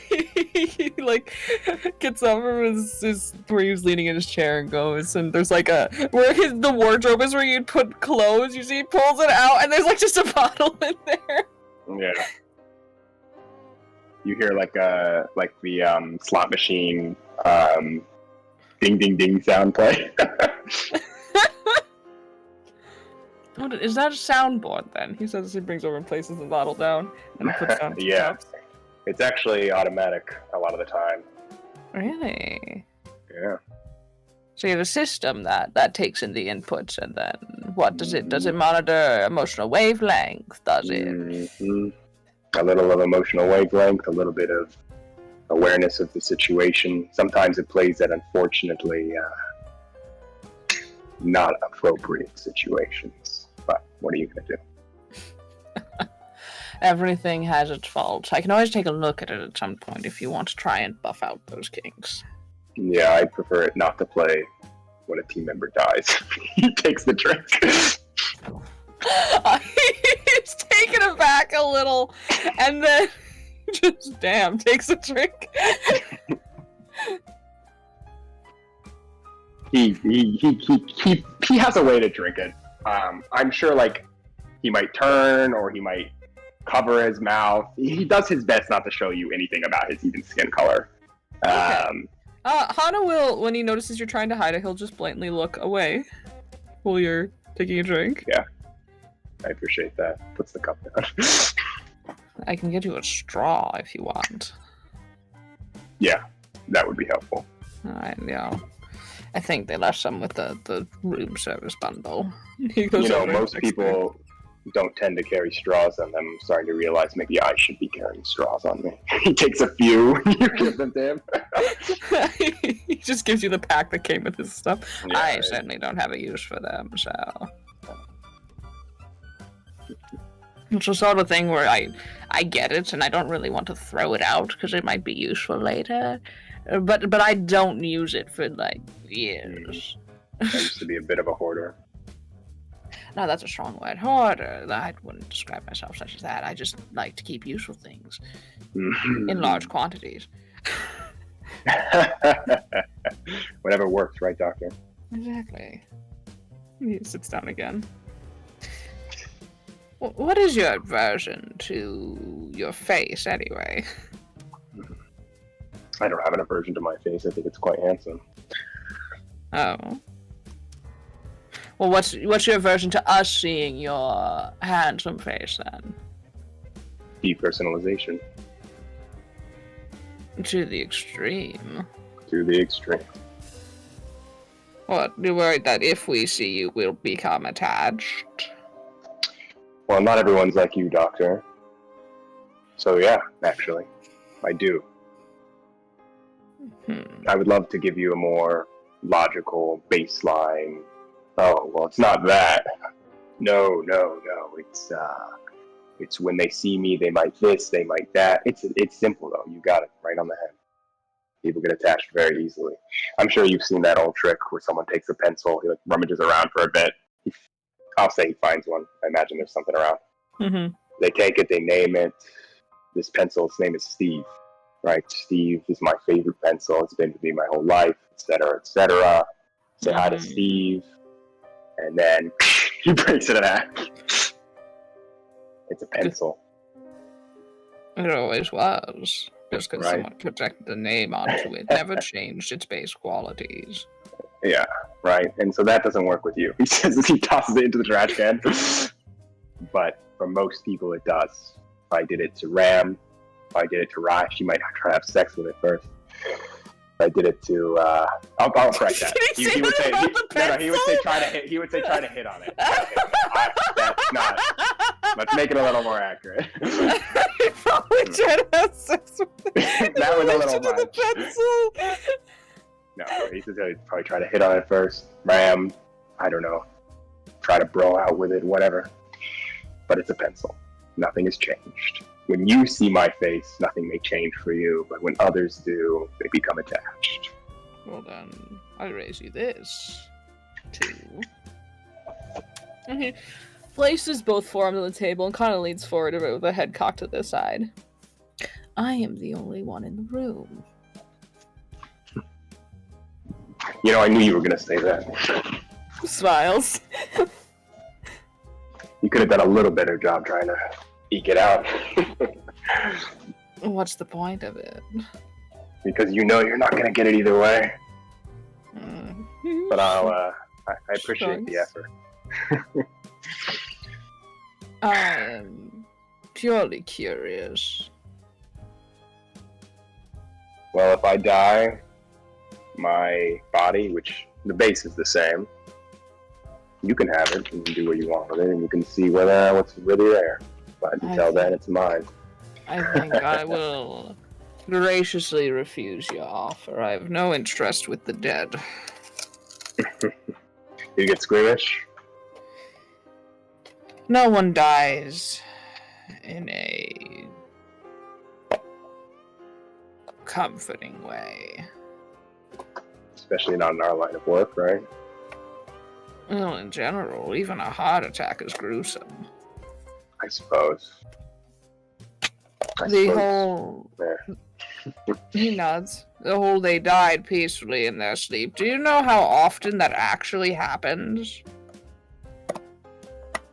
He like gets up from his where he was leaning in his chair and goes, and there's like where the wardrobe is where you'd put clothes. You see, he pulls it out, and there's like just a bottle in there. Yeah. You hear like the slot machine ding ding ding sound play. What is that, a soundboard then? He says he brings over and places the bottle down and puts down two Yeah. cups. It's actually automatic a lot of the time. Really? Yeah. So you have a system that takes in the inputs, and then what does it? Does it monitor emotional wavelength? Does it? Mhm. A little of emotional wavelength, a little bit of awareness of the situation. Sometimes it plays at, unfortunately, not appropriate situations. But what are you going to do? Everything has its faults. I can always take a look at it at some point if you want to try and buff out those kinks. Yeah, I'd prefer it not to play when a team member dies. He takes the drink. He's taken aback a little, and then just takes a drink. He has a way to drink it. I'm sure, like, he might turn or he might cover his mouth. He does his best not to show you anything about his even skin color. Okay. Hana will, when he notices you're trying to hide it, he'll just blatantly look away while you're taking a drink. Yeah, I appreciate that. Puts the cup down. I can get you a straw if you want. Yeah, that would be helpful. Alright, yeah. I think they left some with the room service bundle. He goes You know, over most and picks people don't tend to carry straws on them. I'm starting to realize maybe I should be carrying straws on me. He takes a few, you give them to him. He just gives you the pack that came with his stuff. Yeah, I right. certainly don't have a use for them, so. It's the sort of thing where I get it, and I don't really want to throw it out because it might be useful later. But I don't use it for like years. I used to be a bit of a hoarder. No, that's a strong word. Hoarder. I wouldn't describe myself such as that. I just like to keep useful things in large quantities. Whatever works, right, Doctor? Exactly. He sits down again. What is your aversion to your face, anyway? I don't have an aversion to my face. I think it's quite handsome. Oh. Well, what's your aversion to us seeing your handsome face, then? Depersonalization. To the extreme. To the extreme. What, you're worried that if we see you, we'll become attached? Well, not everyone's like you, Doctor. So yeah, actually, I do. I would love to give you a more logical baseline. Oh, well, it's not that. No. It's when they see me, they might this, they might that. It's simple though. You got it right on the head. People get attached very easily. I'm sure you've seen that old trick where someone takes a pencil, he like rummages around for a bit. I'll say he finds one. I imagine there's something around. Mm-hmm. They take it, they name it. This pencil, its name is Steve. Right? Steve is my favorite pencil. It's been with me my whole life, etc., etc. Say hi to Steve. And then he breaks it in half. It's a pencil. It always was. Just because Right. someone projected the name onto it never changed its base qualities. Yeah, right. And so that doesn't work with you. He says as he tosses it into the trash can. but for most people it does. If I did it to Ram, if I did it to Raj, she might try to have sex with it first. If I did it to, I'll correct that. Did he would say he would say try to hit. He would say try to hit on it. That's not. Let's make it a little more accurate. He probably tried to have sex with it. That was a little In relation to the much. pencil. No, he says I'd probably try to hit on it first. Ram, I don't know. Try to bro out with it, whatever. But it's a pencil. Nothing has changed. When you see my face, nothing may change for you, but when others do, they become attached. Well then, I raise you this. 2. And he places both forearms on the table and kind of leans forward a bit with the head cocked to the side. I am the only one in the room. You know, I knew you were going to say that. Smiles. You could have done a little better job trying to eke it out. What's the point of it? Because you know you're not going to get it either way. But I appreciate the Thanks. effort. I am purely curious. Well, if I die, my body, which the base is the same, you can have it and do what you want with it, and you can see what's really there. But until then, it's mine. I think I will graciously refuse your offer. I have no interest with the dead. You get squeamish? No one dies in a comforting way. Especially not in our line of work, right? Well, in general, even a heart attack is gruesome. I suppose. The whole... Yeah. He nods. The whole they died peacefully in their sleep. Do you know how often that actually happens?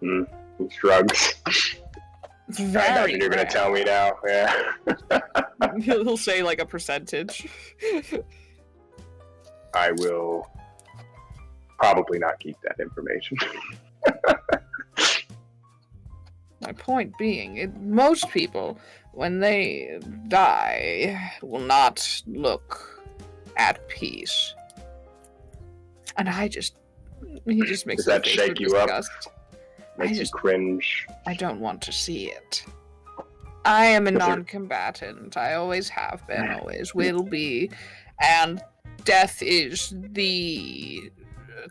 He shrugs. It's I very imagine you're going to tell me now. Yeah. He'll say like a percentage. I will probably not keep that information. My point being, most people, when they die, will not look at peace. And he just makes Does that a face shake of you up? disgust. Makes you cringe. I don't want to see it. I am a Does it- non-combatant. I always have been, always will be. And death is the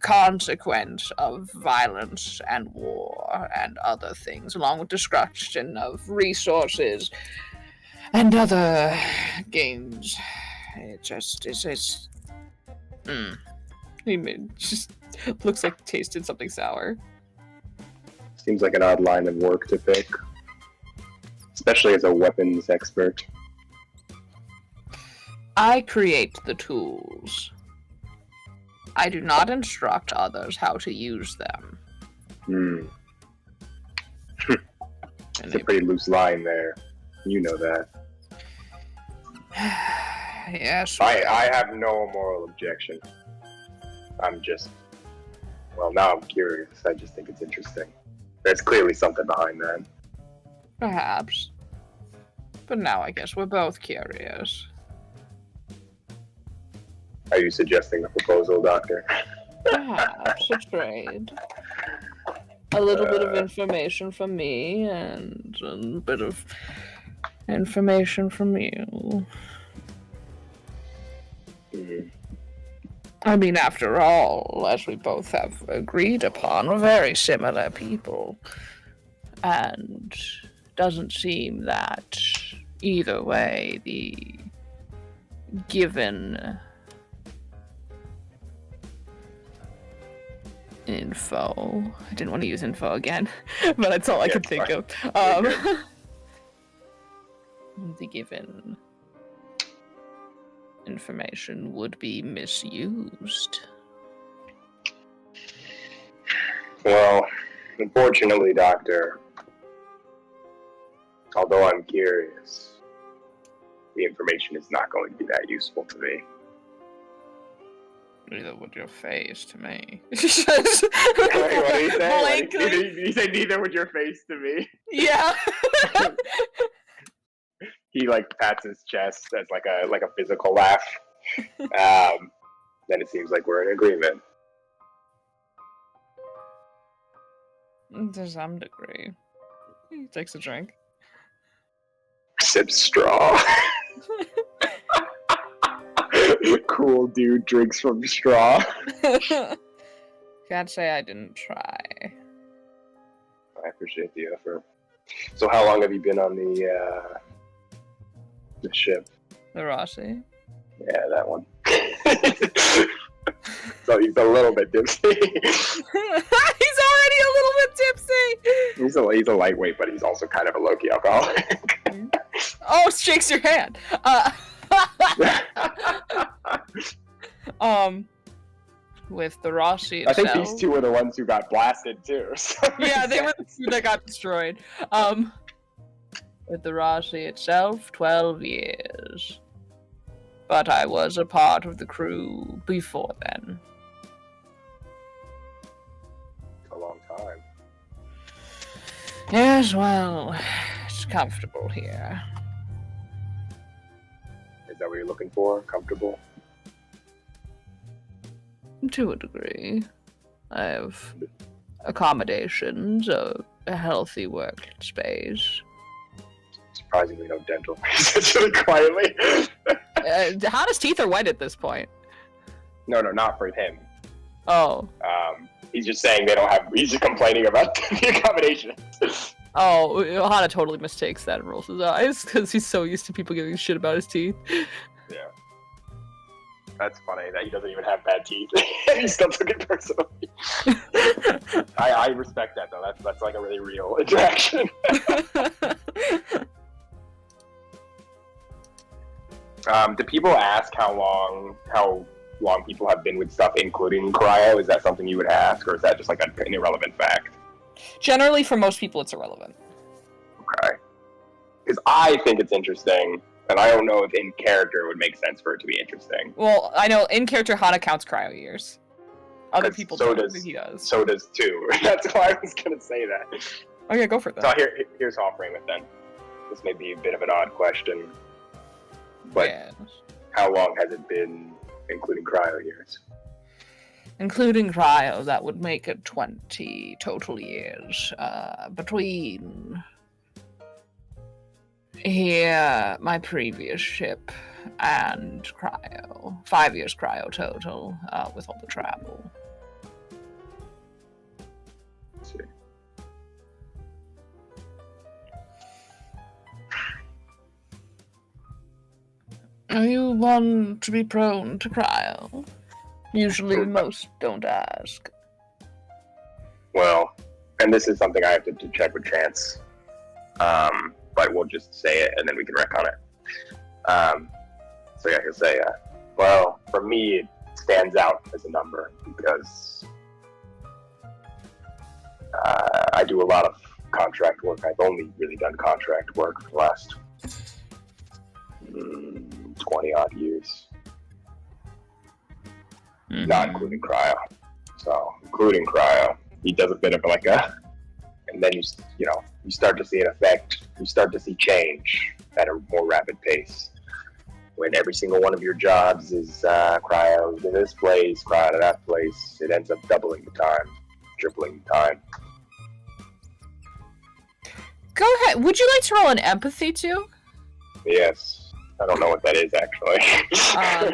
consequence of violence and war and other things, along with destruction of resources and other gains. It just is. Just looks like tasted something sour. Seems like an odd line of work to pick. Especially as a weapons expert. I create the tools. I do not instruct others how to use them. It's a pretty loose line there. You know that. Yes. I have no moral objection. I'm just... Well, now I'm curious. I just think it's interesting. There's clearly something behind that. Perhaps. But now I guess we're both curious. Are you suggesting a proposal, Doctor? Perhaps a trade. A little bit of information from me and a bit of information from you. I mean, after all, as we both have agreed upon, we're very similar people. And doesn't seem that either way the given info. I didn't want to use info again, but that's all I could think of. The given information would be misused. Well, unfortunately, Doctor, although I'm curious, the information is not going to be that useful to me. Neither would your face to me. Wait, what did he say? Blankly. Did he say neither would your face to me? Yeah. He like pats his chest as like a physical laugh. Then it seems like we're in agreement. To some degree. He takes a drink. Sip straw. Cool dude drinks from straw. Can't say I didn't try. I appreciate the effort. So how long have you been on the ship? The Rossi. Yeah, that one. So he's a little bit tipsy. He's already a little bit tipsy. He's a lightweight, but he's also kind of a low-key alcoholic. Oh, shakes your hand. With the Rossi I itself. think these two were the ones who got blasted too. So Yeah, they were the two that got destroyed. With the Rossi itself, 12 years. But I was a part of the crew before then. a long time. Yes, well, it's comfortable here. Is that what you're looking for? Comfortable? To a degree. I have accommodations, a healthy workspace. Surprisingly, no dental. Really quietly. Hana's teeth are white at this point. No, not for him. Oh. He's just saying they don't have. He's just complaining about the accommodations. Oh, Hana totally mistakes that and rolls his eyes because he's so used to people giving a shit about his teeth. Yeah. That's funny that he doesn't even have bad teeth. He still took it personally. I respect that though. That's like a really real interaction. Do people ask how long people have been with stuff, including cryo? Is that something you would ask, or is that just like an irrelevant fact? Generally, for most people, it's irrelevant. Okay. Because I think it's interesting, and I don't know if in character it would make sense for it to be interesting. Well, I know in character Hana counts cryo years. Other 'Cause people so don't, does- but he does. So does two. That's why I was gonna say that. Oh yeah, go for it So then. here's how I'll frame it then. This may be a bit of an odd question, but Yes. how long has it been, including cryo years? Including cryo, that would make it 20 total years. Between here, my previous ship, and cryo. 5 years cryo total, with all the travel. Let's see. Are you one to be prone to cryo? Usually most don't ask. Well, and this is something I have to check with Chance, but we'll just say it and then we can wreck on it. So yeah, he'll say, well, for me, it stands out as a number because I do a lot of contract work. I've only really done contract work for the last 20 odd years, not including cryo. So including cryo, he does a bit of like and then you start to see an effect. You start to see change at a more rapid pace. When every single one of your jobs is cryo to this place, cryo to that place, it ends up doubling the time, tripling the time. Go ahead. Would you like to roll an empathy too? Yes. I don't know what that is actually.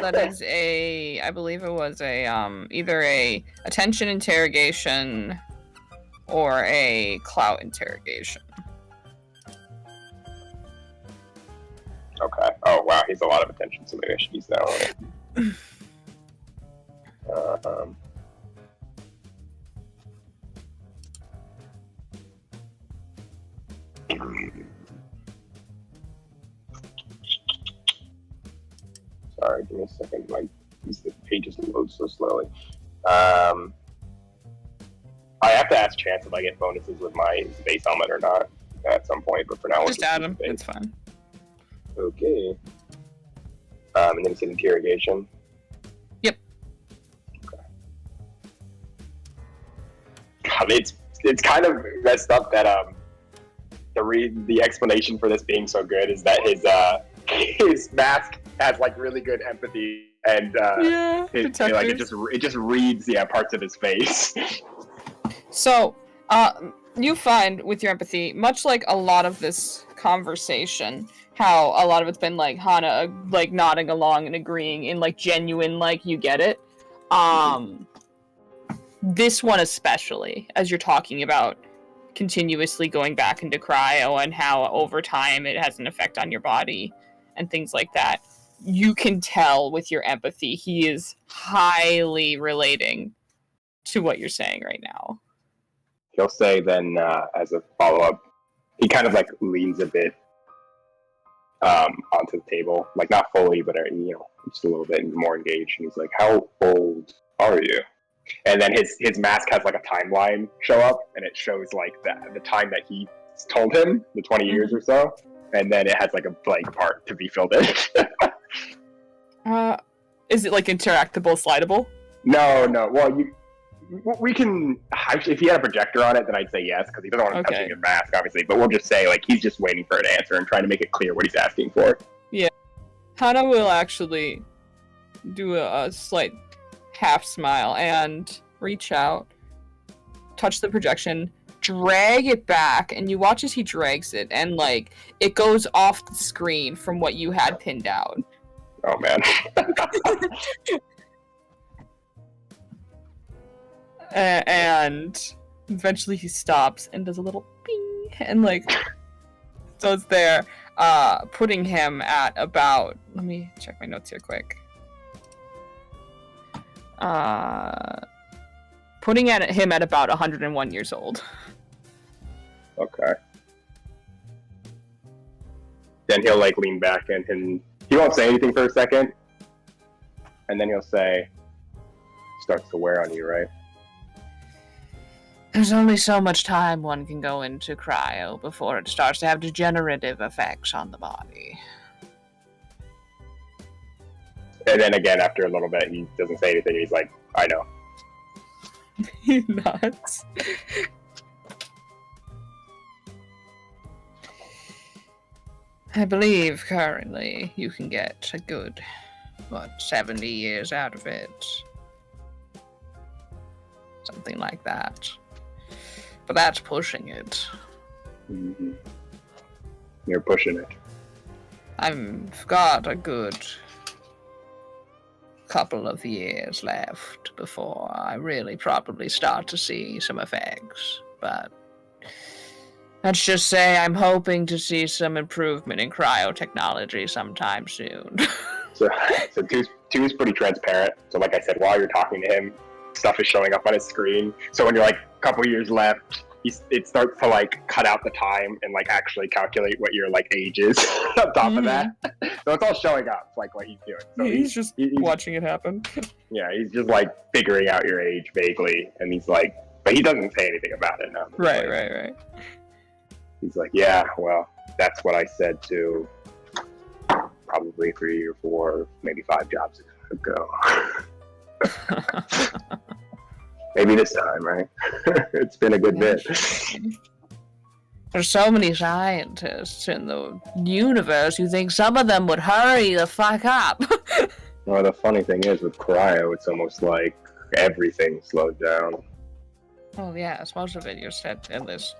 That is I believe it was either a attention interrogation or a clout interrogation. Okay. Oh wow, he's a lot of attention, so maybe I should use that one. Sorry, give me a second. These pages load so slowly. I have to ask Chance if I get bonuses with my space helmet or not at some point, but for now, we'll Just add use them. space. It's fine. Okay. And then he said interrogation. Yep. it's kind of messed up that the explanation for this being so good is that his mask has like really good empathy and it just reads parts of his face. So you find with your empathy, much like a lot of this conversation, how a lot of it's been like Hana like nodding along and agreeing in like genuine like you get it. This one especially, as you're talking about continuously going back into cryo and how over time it has an effect on your body and things like that, you can tell with your empathy he is highly relating to what you're saying right now. He'll say then as a follow-up, he kind of like leans a bit onto the table, like not fully, but just a little bit more engaged, and he's like, how old are you? And then his mask has like a timeline show up, and it shows like the time that he told him, the 20 years or so, and then it has like a blank part to be filled in. Is it like interactable, slidable? No. Well, we can. If he had a projector on it, then I'd say yes, because he doesn't want to touch his mask, obviously. But we'll just say like he's just waiting for an answer and trying to make it clear what he's asking for. Yeah, Hana will actually do a slight half smile and reach out, touch the projection, drag it back, and you watch as he drags it, and like it goes off the screen from what you had pinned down. Oh man. And eventually he stops and does a little ping, and like so it's there, putting him at about, let me check my notes here quick. Putting him at about 101 years old. Okay. Then he'll like lean back and he won't say anything for a second, and then he'll say, starts to wear on you, right? There's only so much time one can go into cryo before it starts to have degenerative effects on the body. And then again, after a little bit, he doesn't say anything. He's like, I know. He nods. I believe currently you can get a good, 70 years out of it. Something like that. But that's pushing it. Mm-hmm. You're pushing it. I've got a good couple of years left before I really probably start to see some effects. But let's just say I'm hoping to see some improvement in cryotechnology sometime soon. So two is pretty transparent. So like I said, while you're talking to him, stuff is showing up on his screen. So when you're like a couple years left, it starts to like cut out the time and like actually calculate what your like age is on top of that. So it's all showing up like what he's doing. So he's just watching it happen. Yeah, he's just like figuring out your age vaguely, and he's like, but he doesn't say anything about it now. Right. He's like, yeah, well, that's what I said to probably 3 or 4, maybe 5 jobs ago. Maybe this time, right? It's been a good bit. There's so many scientists in the universe, you think some of them would hurry the fuck up. Well, the funny thing is, with cryo, it's almost like everything slowed down. Oh yes, most of it you're set in this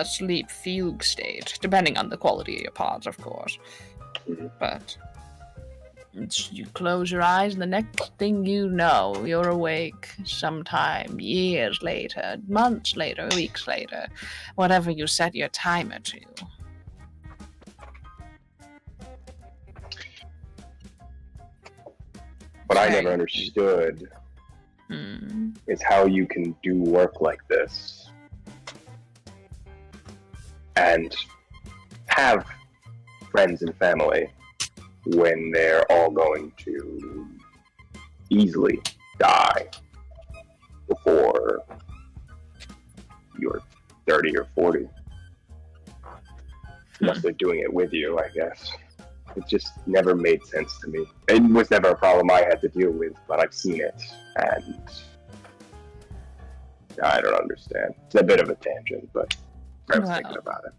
sleep fugue state, depending on the quality of your pods, of course. Mm-hmm. But you close your eyes, and the next thing you know, you're awake sometime years later, months later, weeks later, whatever you set your timer to. What I never understood is how you can do work like this and have friends and family when they're all going to easily die before you're 30 or 40. Unless they're doing it with you, I guess. It just never made sense to me. It was never a problem I had to deal with, but I've seen it, and I don't understand. It's a bit of a tangent, but I was thinking Well. about it.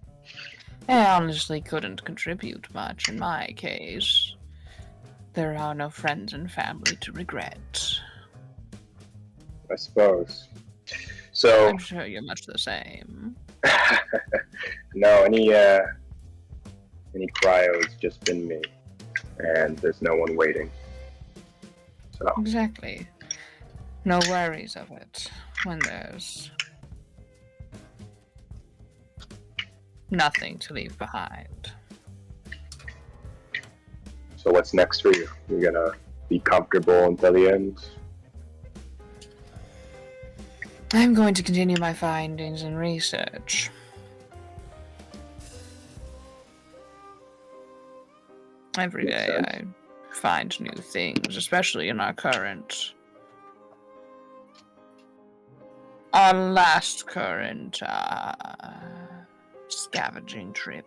I honestly couldn't contribute much in my case. There are no friends and family to regret. I suppose. So, I'm sure you're much the same. no, any cryo has just been me, and there's no one waiting. So, Exactly. No worries of it when there's nothing to leave behind. so what's next for you? You're gonna be comfortable until the end? I'm going to continue my findings and research. Every Makes day sense. I find new things, especially in our last current scavenging trip.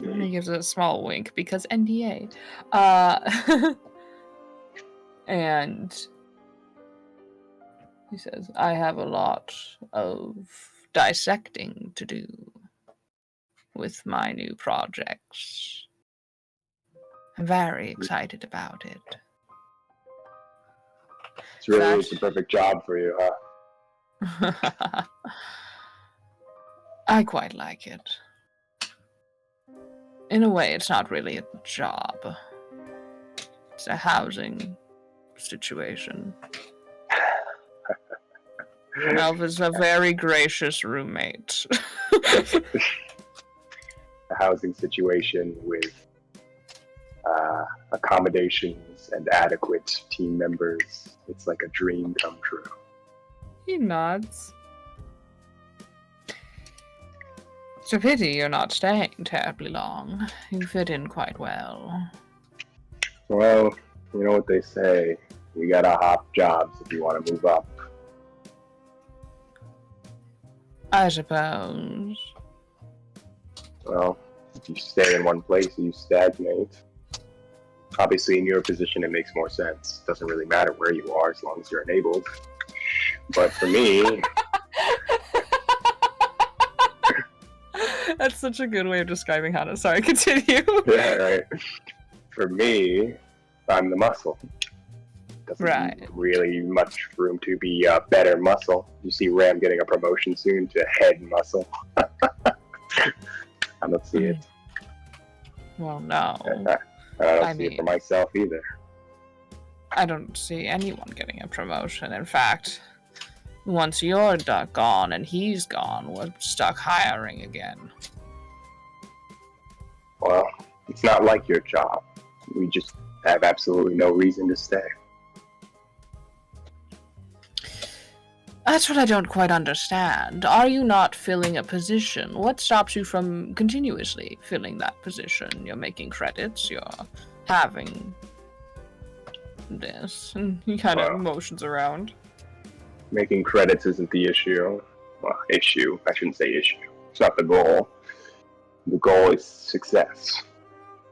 He gives it a small wink because NDA. And he says, I have a lot of dissecting to do with my new projects. I'm very excited about it. It's really That- the perfect job for you, huh? I quite like it. In a way, it's not really a job. It's a housing situation. Elf is a very gracious roommate. A housing situation with accommodations and adequate team members. It's like a dream come true. He nods. It's a pity you're not staying terribly long. You fit in quite well. Well, you know what they say. You gotta hop jobs if you want to move up. I suppose. Well, if you stay in one place, you stagnate. Obviously, in your position, it makes more sense. It doesn't really matter where you are as long as you're enabled. But for me, That's such a good way of describing Hana. Sorry, continue. yeah, right. For me, I'm the muscle. Doesn't Right. leave really much room to be a better muscle. You see Ram getting a promotion soon to head muscle. I don't see it. Well, no. I don't I see it for mean- myself either. I don't see anyone getting a promotion. In fact, once you're gone and he's gone, we're stuck hiring again. Well, it's not like your job. We just have absolutely no reason to stay. That's what I don't quite understand. Are you not filling a position? What stops you from continuously filling that position? You're making credits, you're having this. And he kind of Wow. motions around. Making credits isn't the issue. Well, issue. I shouldn't say issue. It's not the goal. The goal is success,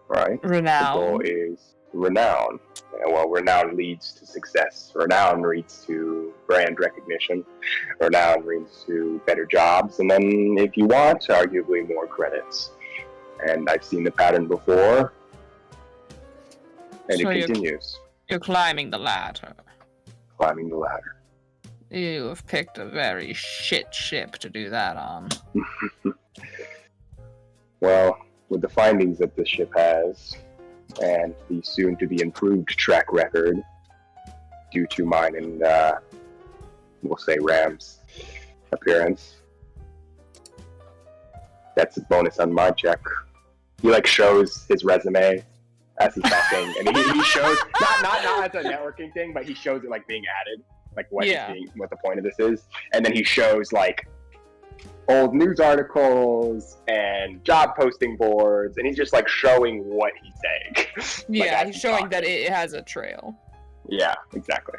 right? The goal Renown. is renown. And well, renown leads to success. Renown leads to brand recognition. Renown leads to better jobs. And then, if you want, arguably more credits. And I've seen the pattern before. And So it you're- continues. You're climbing the ladder. Climbing the ladder. You have picked a very shit ship to do that on. Well, with the findings that this ship has, and the soon-to-be improved track record, due to mine and, we'll say Ram's appearance, that's a bonus on my check. He, shows his resume as he's talking, and he shows, not as a networking thing, but he shows it, being added, what Yeah. what the point of this is, and then he shows, old news articles and job posting boards, and he's just showing what he's saying. Yeah, as he's he's showing talking. that it has a trail. Yeah, exactly.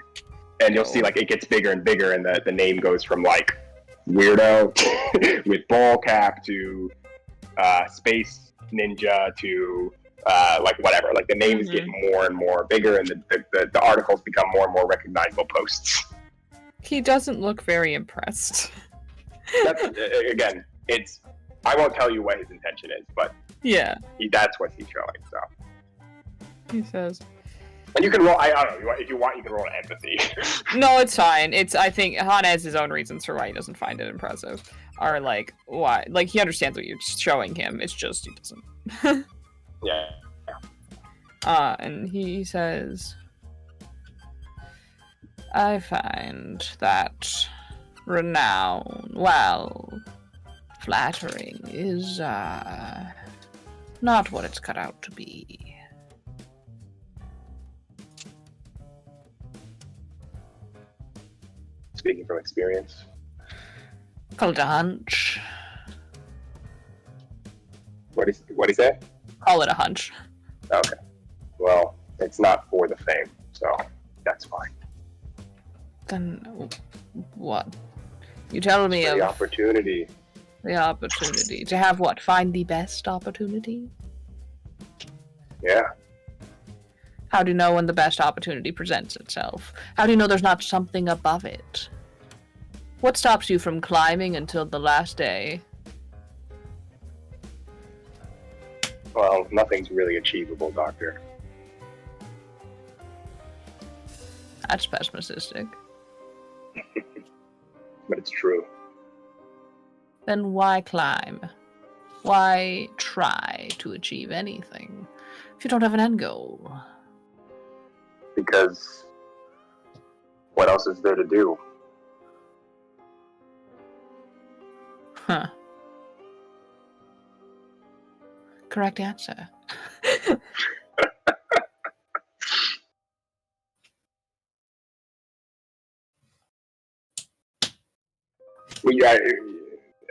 And you'll see it gets bigger and bigger, and the name goes from weirdo with ball cap to space ninja to whatever. The name is getting more and more bigger, and the articles become more and more recognizable posts. He doesn't look very impressed. That's again, I won't tell you what his intention is, but Yeah, that's what he's showing. So, he says. and you can roll. I don't know if you want. You can roll empathy. No, it's fine. I think Han has his own reasons for why he doesn't find it impressive. Or like why, like he understands what you're showing him. It's just he doesn't. Yeah. And he says, I find that renown, well, flattering is not what it's cut out to be. Speaking from experience. Call it a hunch. What do you say? Call it a hunch. Okay. Well, it's not for the fame, so that's fine. Then what? You tell me The of opportunity. the opportunity to have what? Find the best opportunity? Yeah. How do you know when the best opportunity presents itself? How do you know there's not something above it? What stops you from climbing until the last day? Well, nothing's really achievable, Doctor. That's pessimistic. But it's true. Then why climb? Why try to achieve anything if you don't have an end goal? Because what else is there to do? Huh. Correct answer.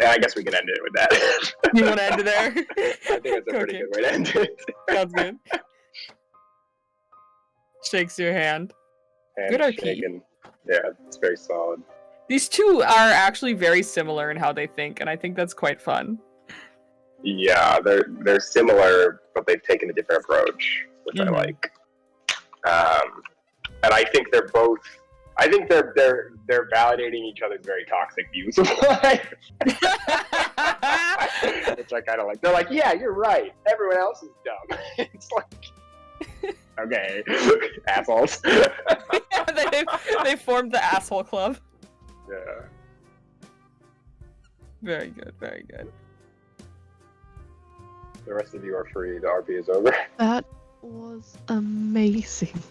I guess we can end it with that. You want to end it there? I think that's a pretty Okay. good way to end it. Sounds good. Shakes your hand. Good RP. Shaking. Yeah, it's very solid. These two are actually very similar in how they think, and I think that's quite fun. Yeah, they're similar, but they've taken a different approach, which I Mhm. like. And I think they're both. I think they're validating each other's very toxic views of life, which I kind of like. They're like, yeah, you're right. Everyone else is dumb. It's like, okay, assholes. they formed the asshole club. Yeah. Very good, very good. The rest of you are free. The RP is over. That was amazing.